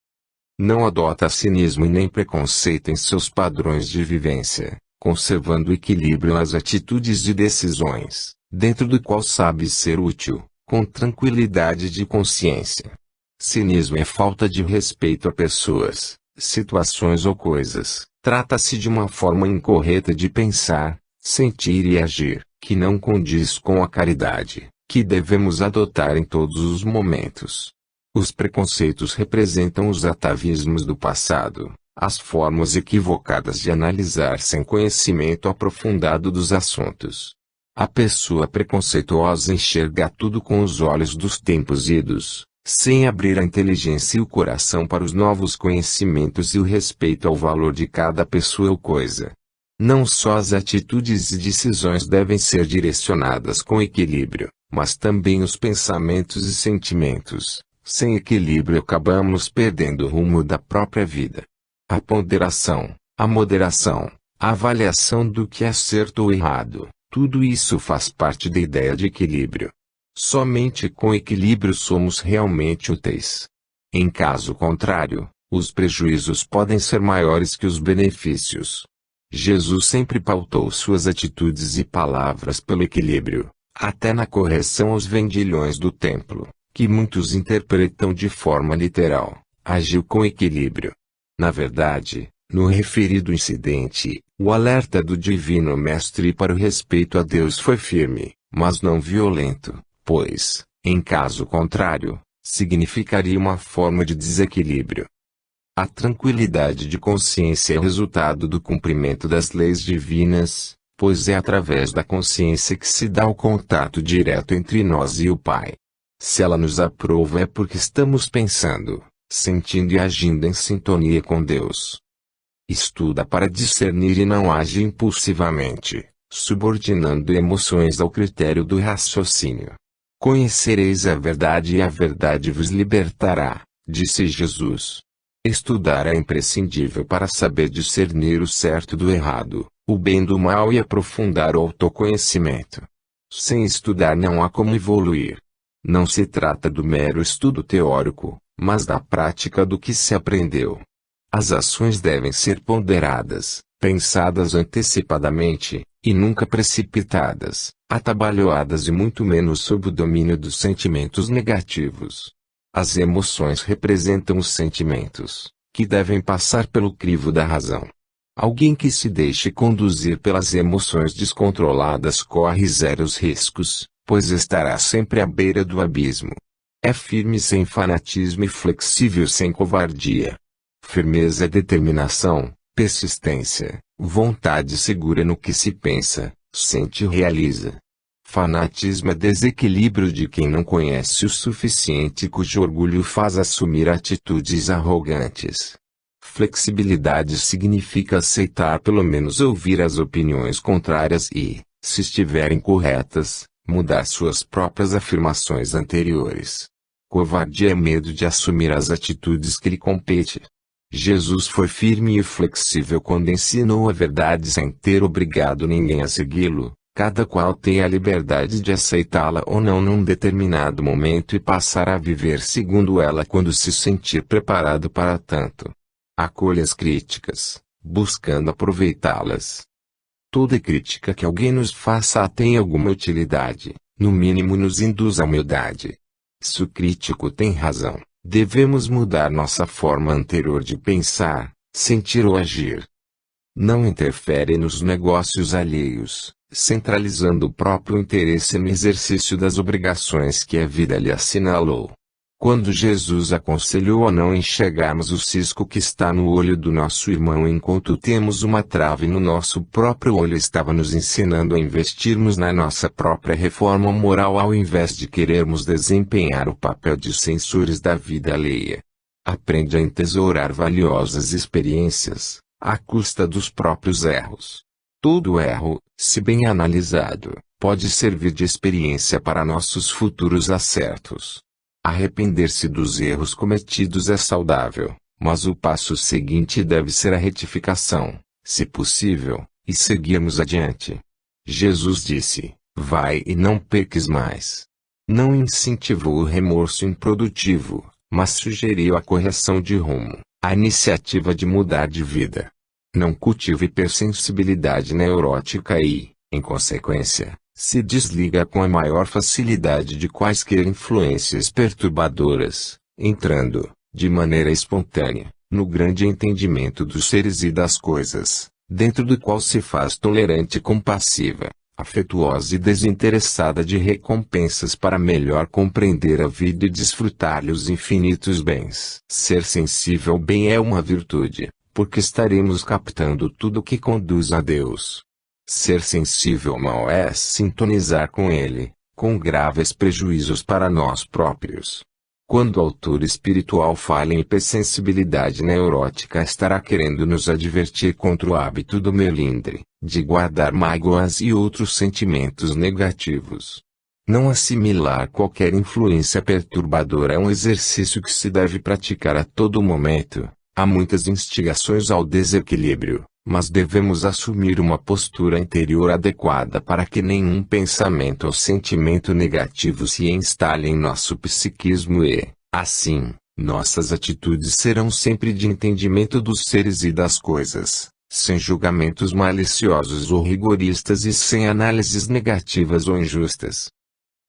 Não adota cinismo e nem preconceito em seus padrões de vivência. conservando o equilíbrio nas atitudes e decisões, dentro do qual sabe ser útil, com tranquilidade de consciência. Cinismo é falta de respeito a pessoas, situações ou coisas. Trata-se de uma forma incorreta de pensar, sentir e agir, que não condiz com a caridade, que devemos adotar em todos os momentos. Os preconceitos representam os atavismos do passado, as formas equivocadas de analisar sem conhecimento aprofundado dos assuntos. A pessoa preconceituosa enxerga tudo com os olhos dos tempos idos, sem abrir a inteligência e o coração para os novos conhecimentos e o respeito ao valor de cada pessoa ou coisa. Não só as atitudes e decisões devem ser direcionadas com equilíbrio, mas também os pensamentos e sentimentos. Sem equilíbrio acabamos perdendo o rumo da própria vida. A ponderação, a moderação, a avaliação do que é certo ou errado, tudo isso faz parte da ideia de equilíbrio. Somente com equilíbrio somos realmente úteis. Em caso contrário, os prejuízos podem ser maiores que os benefícios. Jesus sempre pautou suas atitudes e palavras pelo equilíbrio, até na correção aos vendilhões do templo, que muitos interpretam de forma literal, agiu com equilíbrio. Na verdade, no referido incidente, o alerta do Divino Mestre para o respeito a Deus foi firme, mas não violento. Pois, em caso contrário, significaria uma forma de desequilíbrio. A tranquilidade de consciência é resultado do cumprimento das leis divinas, pois é através da consciência que se dá o contato direto entre nós e o Pai. Se ela nos aprova é porque estamos pensando, sentindo e agindo em sintonia com Deus. Estuda para discernir e não age impulsivamente, subordinando emoções ao critério do raciocínio. Conhecereis a verdade e a verdade vos libertará, disse Jesus. Estudar é imprescindível para saber discernir o certo do errado, o bem do mal e aprofundar o autoconhecimento. Sem estudar não há como evoluir. Não se trata do mero estudo teórico, mas da prática do que se aprendeu. As ações devem ser ponderadas, pensadas antecipadamente, e nunca precipitadas, atabalhoadas e muito menos sob o domínio dos sentimentos negativos. As emoções representam os sentimentos, que devem passar pelo crivo da razão. Alguém que se deixe conduzir pelas emoções descontroladas corre sérios riscos, pois estará sempre à beira do abismo. É firme sem fanatismo e flexível sem covardia. Firmeza é determinação, persistência, vontade segura no que se pensa, sente e realiza. Fanatismo é desequilíbrio de quem não conhece o suficiente e cujo orgulho faz assumir atitudes arrogantes. Flexibilidade significa aceitar pelo menos ouvir as opiniões contrárias e, se estiverem corretas, mudar suas próprias afirmações anteriores. Covardia é medo de assumir as atitudes que lhe compete. Jesus foi firme e flexível quando ensinou a verdade sem ter obrigado ninguém a segui-lo. Cada qual tem a liberdade de aceitá-la ou não num determinado momento e passar a viver segundo ela quando se sentir preparado para tanto. Acolha as críticas, buscando aproveitá-las. Toda crítica que alguém nos faça tem alguma utilidade, no mínimo nos induz à humildade. Se o crítico tem razão, devemos mudar nossa forma anterior de pensar, sentir ou agir. Não interfere nos negócios alheios, centralizando o próprio interesse no exercício das obrigações que a vida lhe assinalou. Quando Jesus aconselhou a não enxergarmos o cisco que está no olho do nosso irmão enquanto temos uma trave no nosso próprio olho, estava nos ensinando a investirmos na nossa própria reforma moral ao invés de querermos desempenhar o papel de censores da vida alheia. Aprende a entesourar valiosas experiências, à custa dos próprios erros. Todo erro, se bem analisado, pode servir de experiência para nossos futuros acertos. Arrepender-se dos erros cometidos é saudável, mas o passo seguinte deve ser a retificação, se possível, e seguirmos adiante. Jesus disse: vai e não peques mais. Não incentivou o remorso improdutivo, mas sugeriu a correção de rumo, a iniciativa de mudar de vida. Não cultiva hipersensibilidade neurótica e, em consequência, se desliga com a maior facilidade de quaisquer influências perturbadoras, entrando, de maneira espontânea, no grande entendimento dos seres e das coisas, dentro do qual se faz tolerante e compassiva, afetuosa e desinteressada de recompensas para melhor compreender a vida e desfrutar-lhe os infinitos bens. Ser sensível ao bem é uma virtude, porque estaremos captando tudo que conduz a Deus. Ser sensível ao mal é sintonizar com ele, com graves prejuízos para nós próprios. Quando o autor espiritual fala em hipersensibilidade neurótica, estará querendo nos advertir contra o hábito do melindre, de guardar mágoas e outros sentimentos negativos. Não assimilar qualquer influência perturbadora é um exercício que se deve praticar a todo momento. Há muitas instigações ao desequilíbrio, mas devemos assumir uma postura interior adequada para que nenhum pensamento ou sentimento negativo se instale em nosso psiquismo e, assim, nossas atitudes serão sempre de entendimento dos seres e das coisas, sem julgamentos maliciosos ou rigoristas e sem análises negativas ou injustas.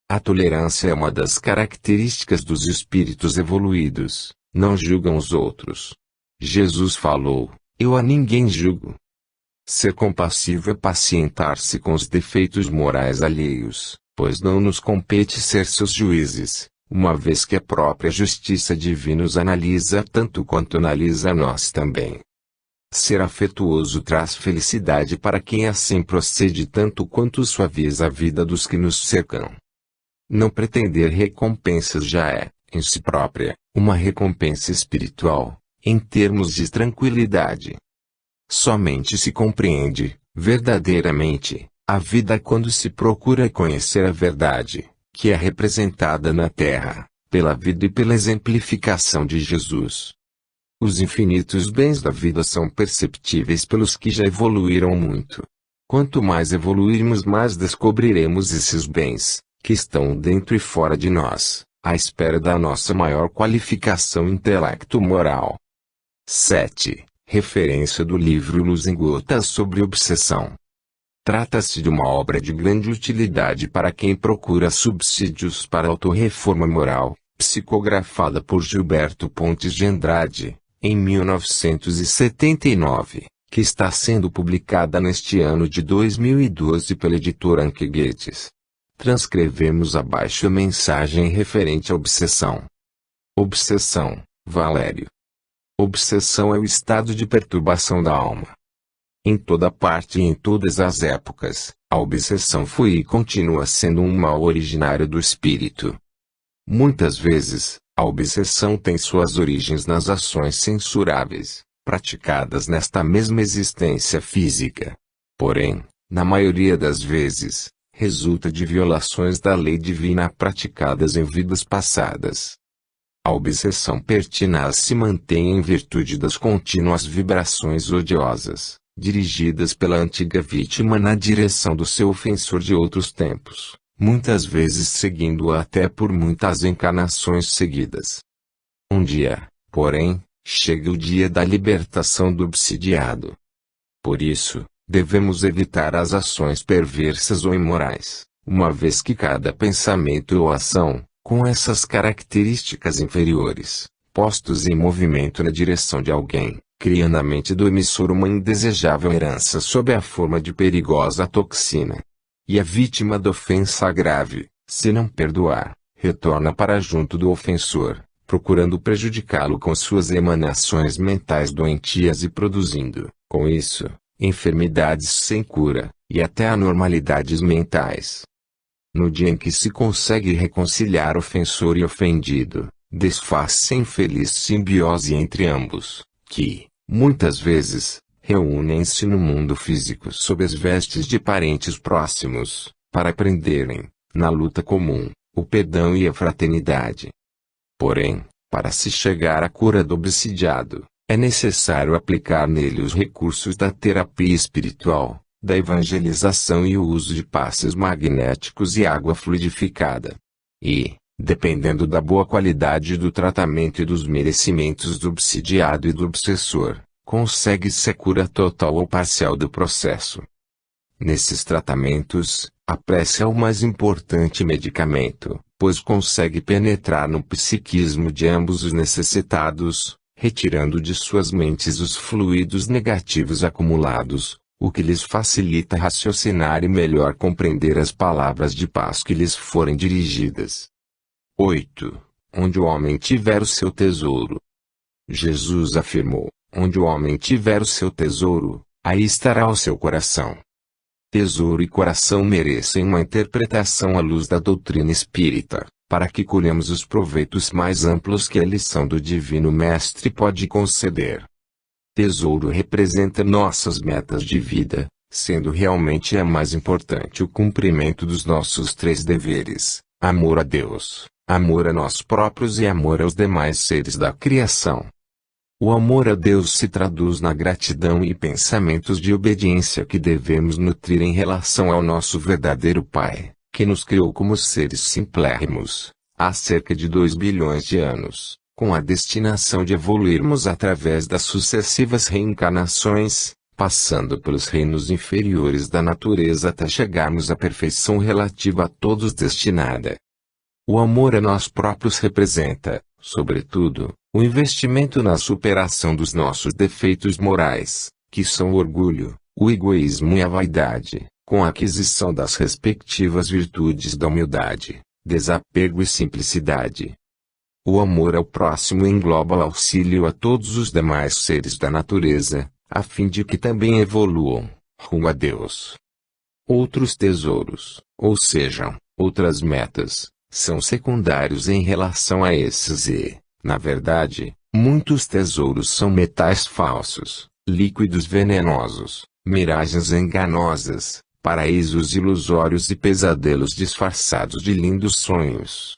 A tolerância é uma das características dos espíritos evoluídos, não julgam os outros. Jesus falou: eu a ninguém julgo. Ser compassivo é pacientar-se com os defeitos morais alheios, pois não nos compete ser seus juízes, uma vez que a própria justiça divina os analisa tanto quanto analisa nós também. Ser afetuoso traz felicidade para quem assim procede tanto quanto suaviza a vida dos que nos cercam. Não pretender recompensas já é, em si própria, uma recompensa espiritual, em termos de tranquilidade. Somente se compreende, verdadeiramente, a vida quando se procura conhecer a verdade, que é representada na Terra, pela vida e pela exemplificação de Jesus. Os infinitos bens da vida são perceptíveis pelos que já evoluíram muito. Quanto mais evoluirmos, mais descobriremos esses bens, que estão dentro e fora de nós, à espera da nossa maior qualificação intelecto-moral. 7. Referência do livro Luz em Gotas sobre Obsessão. Trata-se de uma obra de grande utilidade para quem procura subsídios para a autorreforma moral, psicografada por Gilberto Pontes de Andrade, em 1979, que está sendo publicada neste ano de 2012 pela editora Anke Goethes. Transcrevemos abaixo a mensagem referente à obsessão. Obsessão, Valério. Obsessão é o estado de perturbação da alma. Em toda parte e em todas as épocas, a obsessão foi e continua sendo um mal originário do espírito. Muitas vezes, a obsessão tem suas origens nas ações censuráveis, praticadas nesta mesma existência física. Porém, na maioria das vezes, resulta de violações da lei divina praticadas em vidas passadas. A obsessão pertinaz se mantém em virtude das contínuas vibrações odiosas, dirigidas pela antiga vítima na direção do seu ofensor de outros tempos, muitas vezes seguindo-o até por muitas encarnações seguidas. Um dia, porém, chega o dia da libertação do obsidiado. Por isso, devemos evitar as ações perversas ou imorais, uma vez que cada pensamento ou ação, com essas características inferiores, postos em movimento na direção de alguém, cria na mente do emissor uma indesejável herança sob a forma de perigosa toxina. E a vítima da ofensa grave, se não perdoar, retorna para junto do ofensor, procurando prejudicá-lo com suas emanações mentais doentias e produzindo, com isso, enfermidades sem cura, e até anormalidades mentais. No dia em que se consegue reconciliar ofensor e ofendido, desfaz-se em feliz simbiose entre ambos, que, muitas vezes, reúnem-se no mundo físico sob as vestes de parentes próximos, para aprenderem, na luta comum, o perdão e a fraternidade. Porém, para se chegar à cura do obsidiado, é necessário aplicar nele os recursos da terapia espiritual, da evangelização e o uso de passes magnéticos e água fluidificada. E, dependendo da boa qualidade do tratamento e dos merecimentos do obsidiado e do obsessor, consegue-se a cura total ou parcial do processo. Nesses tratamentos, a prece é o mais importante medicamento, pois consegue penetrar no psiquismo de ambos os necessitados, retirando de suas mentes os fluidos negativos acumulados, o que lhes facilita raciocinar e melhor compreender as palavras de paz que lhes forem dirigidas. 8. Onde o homem tiver o seu tesouro. Jesus afirmou: onde o homem tiver o seu tesouro, aí estará o seu coração. Tesouro e coração merecem uma interpretação à luz da doutrina espírita, para que colhamos os proveitos mais amplos que a lição do Divino Mestre pode conceder. Tesouro representa nossas metas de vida, sendo realmente a mais importante o cumprimento dos nossos 3 deveres: amor a Deus, amor a nós próprios e amor aos demais seres da criação. O amor a Deus se traduz na gratidão e pensamentos de obediência que devemos nutrir em relação ao nosso verdadeiro Pai, que nos criou como seres simplérrimos, há cerca de 2 bilhões de anos, com a destinação de evoluirmos através das sucessivas reencarnações, passando pelos reinos inferiores da natureza até chegarmos à perfeição relativa a todos destinada. O amor a nós próprios representa, sobretudo, o investimento na superação dos nossos defeitos morais, que são o orgulho, o egoísmo e a vaidade, com a aquisição das respectivas virtudes da humildade, desapego e simplicidade. O amor ao próximo engloba o auxílio a todos os demais seres da natureza, a fim de que também evoluam, rumo a Deus. Outros tesouros, ou sejam, outras metas, são secundários em relação a esses e, na verdade, muitos tesouros são metais falsos, líquidos venenosos, miragens enganosas, paraísos ilusórios e pesadelos disfarçados de lindos sonhos.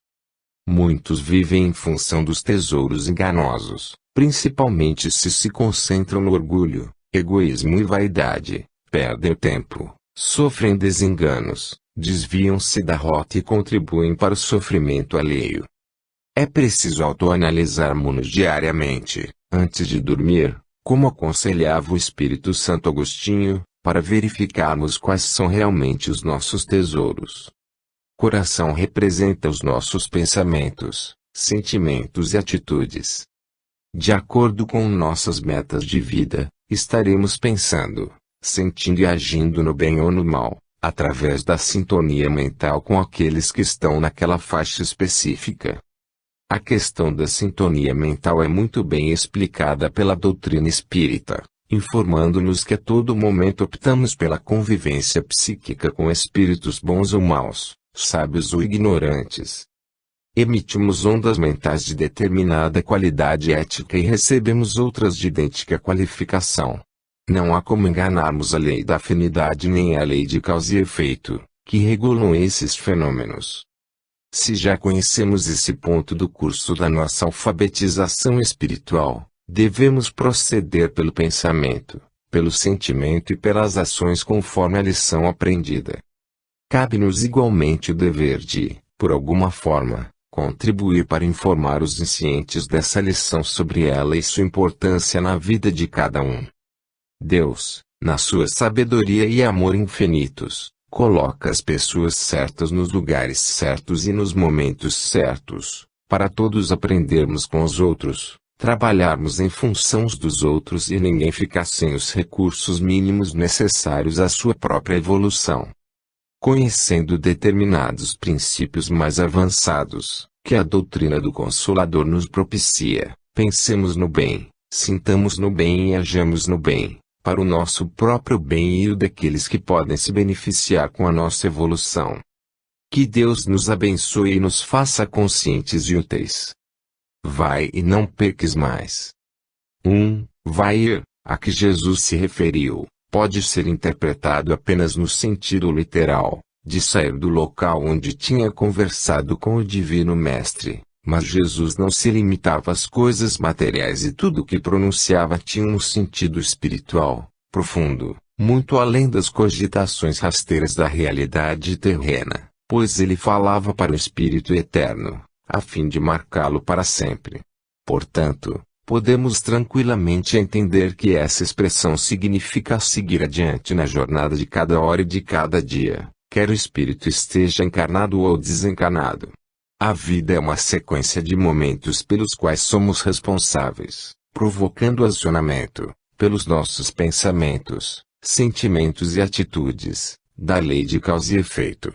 Muitos vivem em função dos tesouros enganosos, principalmente se concentram no orgulho, egoísmo e vaidade, perdem o tempo, sofrem desenganos, desviam-se da rota e contribuem para o sofrimento alheio. É preciso autoanalisarmos-nos diariamente, antes de dormir, como aconselhava o Espírito Santo Agostinho, para verificarmos quais são realmente os nossos tesouros. Coração representa os nossos pensamentos, sentimentos e atitudes. De acordo com nossas metas de vida, estaremos pensando, sentindo e agindo no bem ou no mal, através da sintonia mental com aqueles que estão naquela faixa específica. A questão da sintonia mental é muito bem explicada pela doutrina espírita, informando-nos que a todo momento optamos pela convivência psíquica com espíritos bons ou maus, sábios ou ignorantes. Emitimos ondas mentais de determinada qualidade ética e recebemos outras de idêntica qualificação. Não há como enganarmos a lei da afinidade nem a lei de causa e efeito, que regulam esses fenômenos. Se já conhecemos esse ponto do curso da nossa alfabetização espiritual, devemos proceder pelo pensamento, pelo sentimento e pelas ações conforme a lição aprendida. Cabe-nos igualmente o dever de, por alguma forma, contribuir para informar os inscientes dessa lição sobre ela e sua importância na vida de cada um. Deus, na sua sabedoria e amor infinitos, coloca as pessoas certas nos lugares certos e nos momentos certos, para todos aprendermos com os outros, trabalharmos em função dos outros e ninguém ficar sem os recursos mínimos necessários à sua própria evolução. Conhecendo determinados princípios mais avançados, que a doutrina do Consolador nos propicia, pensemos no bem, sintamos no bem e hajamos no bem, para o nosso próprio bem e o daqueles que podem se beneficiar com a nossa evolução. Que Deus nos abençoe e nos faça conscientes e úteis. Vai e não peques mais. Vai ir, a que Jesus se referiu, pode ser interpretado apenas no sentido literal, de sair do local onde tinha conversado com o Divino Mestre, mas Jesus não se limitava às coisas materiais e tudo o que pronunciava tinha um sentido espiritual, profundo, muito além das cogitações rasteiras da realidade terrena, pois ele falava para o Espírito Eterno, a fim de marcá-lo para sempre. Portanto, podemos tranquilamente entender que essa expressão significa seguir adiante na jornada de cada hora e de cada dia, quer o espírito esteja encarnado ou desencarnado. A vida é uma sequência de momentos pelos quais somos responsáveis, provocando acionamento, pelos nossos pensamentos, sentimentos e atitudes, da lei de causa e efeito.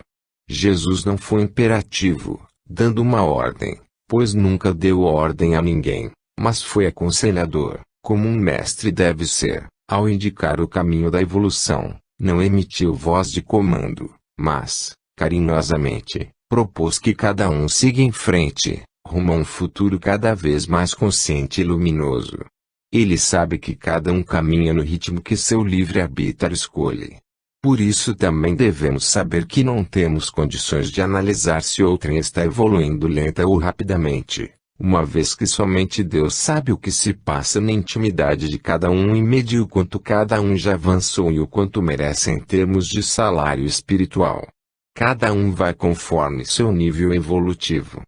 Jesus não foi imperativo, dando uma ordem, pois nunca deu ordem a ninguém, mas foi aconselhador, como um mestre deve ser, ao indicar o caminho da evolução, não emitiu voz de comando, mas, carinhosamente, propôs que cada um siga em frente, rumo a um futuro cada vez mais consciente e luminoso. Ele sabe que cada um caminha no ritmo que seu livre-arbítrio escolhe. Por isso também devemos saber que não temos condições de analisar se outrem está evoluindo lenta ou rapidamente, uma vez que somente Deus sabe o que se passa na intimidade de cada um e mede o quanto cada um já avançou e o quanto merece em termos de salário espiritual. Cada um vai conforme seu nível evolutivo.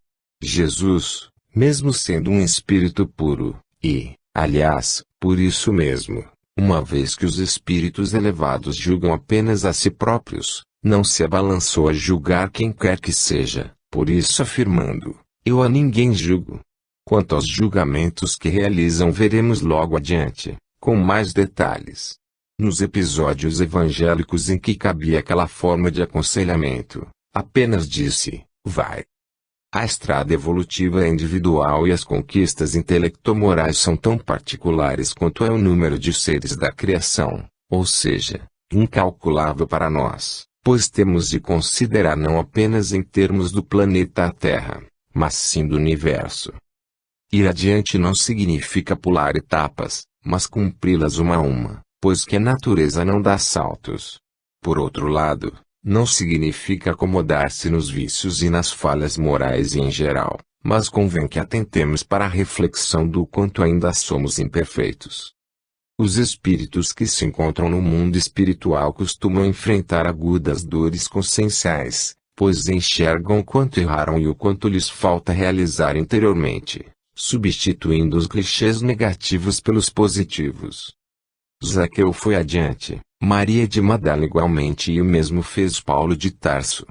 Jesus, mesmo sendo um espírito puro, e, aliás, por isso mesmo, uma vez que os espíritos elevados julgam apenas a si próprios, não se abalançou a julgar quem quer que seja, por isso afirmando: eu a ninguém julgo. Quanto aos julgamentos que realizam veremos logo adiante, com mais detalhes. Nos episódios evangélicos em que cabia aquela forma de aconselhamento, apenas disse: vai. A estrada evolutiva é individual e as conquistas intelecto-morais são tão particulares quanto é o número de seres da criação, ou seja, incalculável para nós, pois temos de considerar não apenas em termos do planeta Terra, mas sim do universo. Ir adiante não significa pular etapas, mas cumpri-las uma a uma, pois que a natureza não dá saltos. Por outro lado, não significa acomodar-se nos vícios e nas falhas morais em geral, mas convém que atentemos para a reflexão do quanto ainda somos imperfeitos. Os espíritos que se encontram no mundo espiritual costumam enfrentar agudas dores conscienciais, pois enxergam o quanto erraram e o quanto lhes falta realizar interiormente, substituindo os clichês negativos pelos positivos. Zaqueu foi adiante, Maria de Magdala igualmente e o mesmo fez Paulo de Tarso.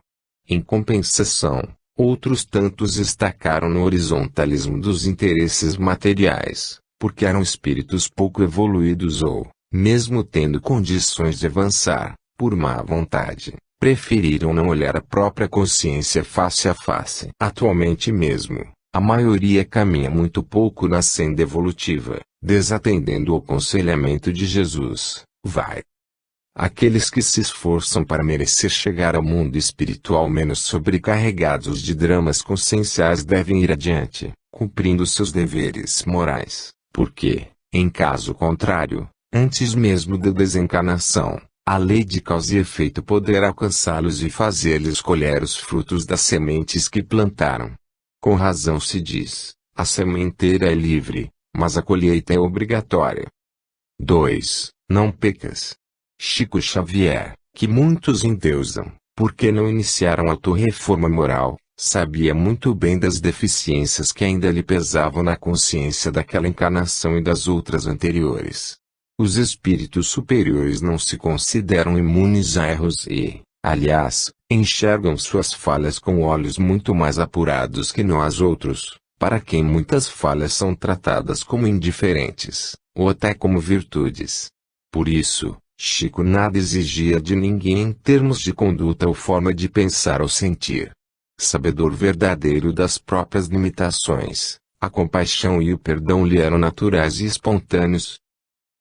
Em compensação, outros tantos destacaram no horizontalismo dos interesses materiais, porque eram espíritos pouco evoluídos ou, mesmo tendo condições de avançar, por má vontade, preferiram não olhar a própria consciência face a face. Atualmente mesmo, a maioria caminha muito pouco na senda evolutiva, desatendendo o aconselhamento de Jesus: vai. Aqueles que se esforçam para merecer chegar ao mundo espiritual menos sobrecarregados de dramas conscienciais devem ir adiante, cumprindo seus deveres morais, porque, em caso contrário, antes mesmo da desencarnação, a lei de causa e efeito poderá alcançá-los e fazer-lhes colher os frutos das sementes que plantaram. Com razão se diz: a sementeira é livre, mas a colheita é obrigatória. 2. Não pecas. Chico Xavier, que muitos endeusam, porque não iniciaram a autorreforma moral, sabia muito bem das deficiências que ainda lhe pesavam na consciência daquela encarnação e das outras anteriores. Os espíritos superiores não se consideram imunes a erros e, aliás, enxergam suas falhas com olhos muito mais apurados que nós outros, para quem muitas falhas são tratadas como indiferentes, ou até como virtudes. Por isso, Chico nada exigia de ninguém em termos de conduta ou forma de pensar ou sentir. Sabedor verdadeiro das próprias limitações, a compaixão e o perdão lhe eram naturais e espontâneos.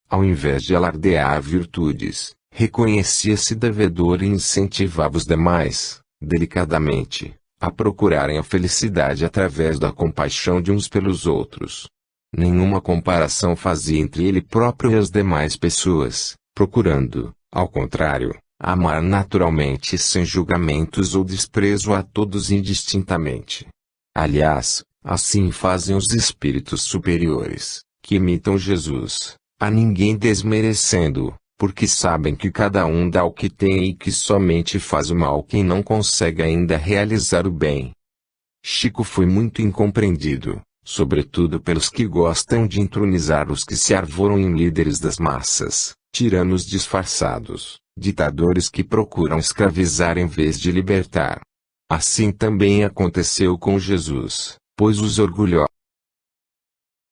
Ao invés de alardear virtudes, reconhecia-se devedor e incentivava os demais, delicadamente, a procurarem a felicidade através da compaixão de uns pelos outros. Nenhuma comparação fazia entre ele próprio e as demais pessoas, procurando, ao contrário, amar naturalmente sem julgamentos ou desprezo a todos indistintamente. Aliás, assim fazem os espíritos superiores, que imitam Jesus, a ninguém desmerecendo-o, porque sabem que cada um dá o que tem e que somente faz o mal quem não consegue ainda realizar o bem. Chico foi muito incompreendido, sobretudo pelos que gostam de entronizar os que se arvoram em líderes das massas, tiranos disfarçados, ditadores que procuram escravizar em vez de libertar. Assim também aconteceu com Jesus, pois os orgulhosos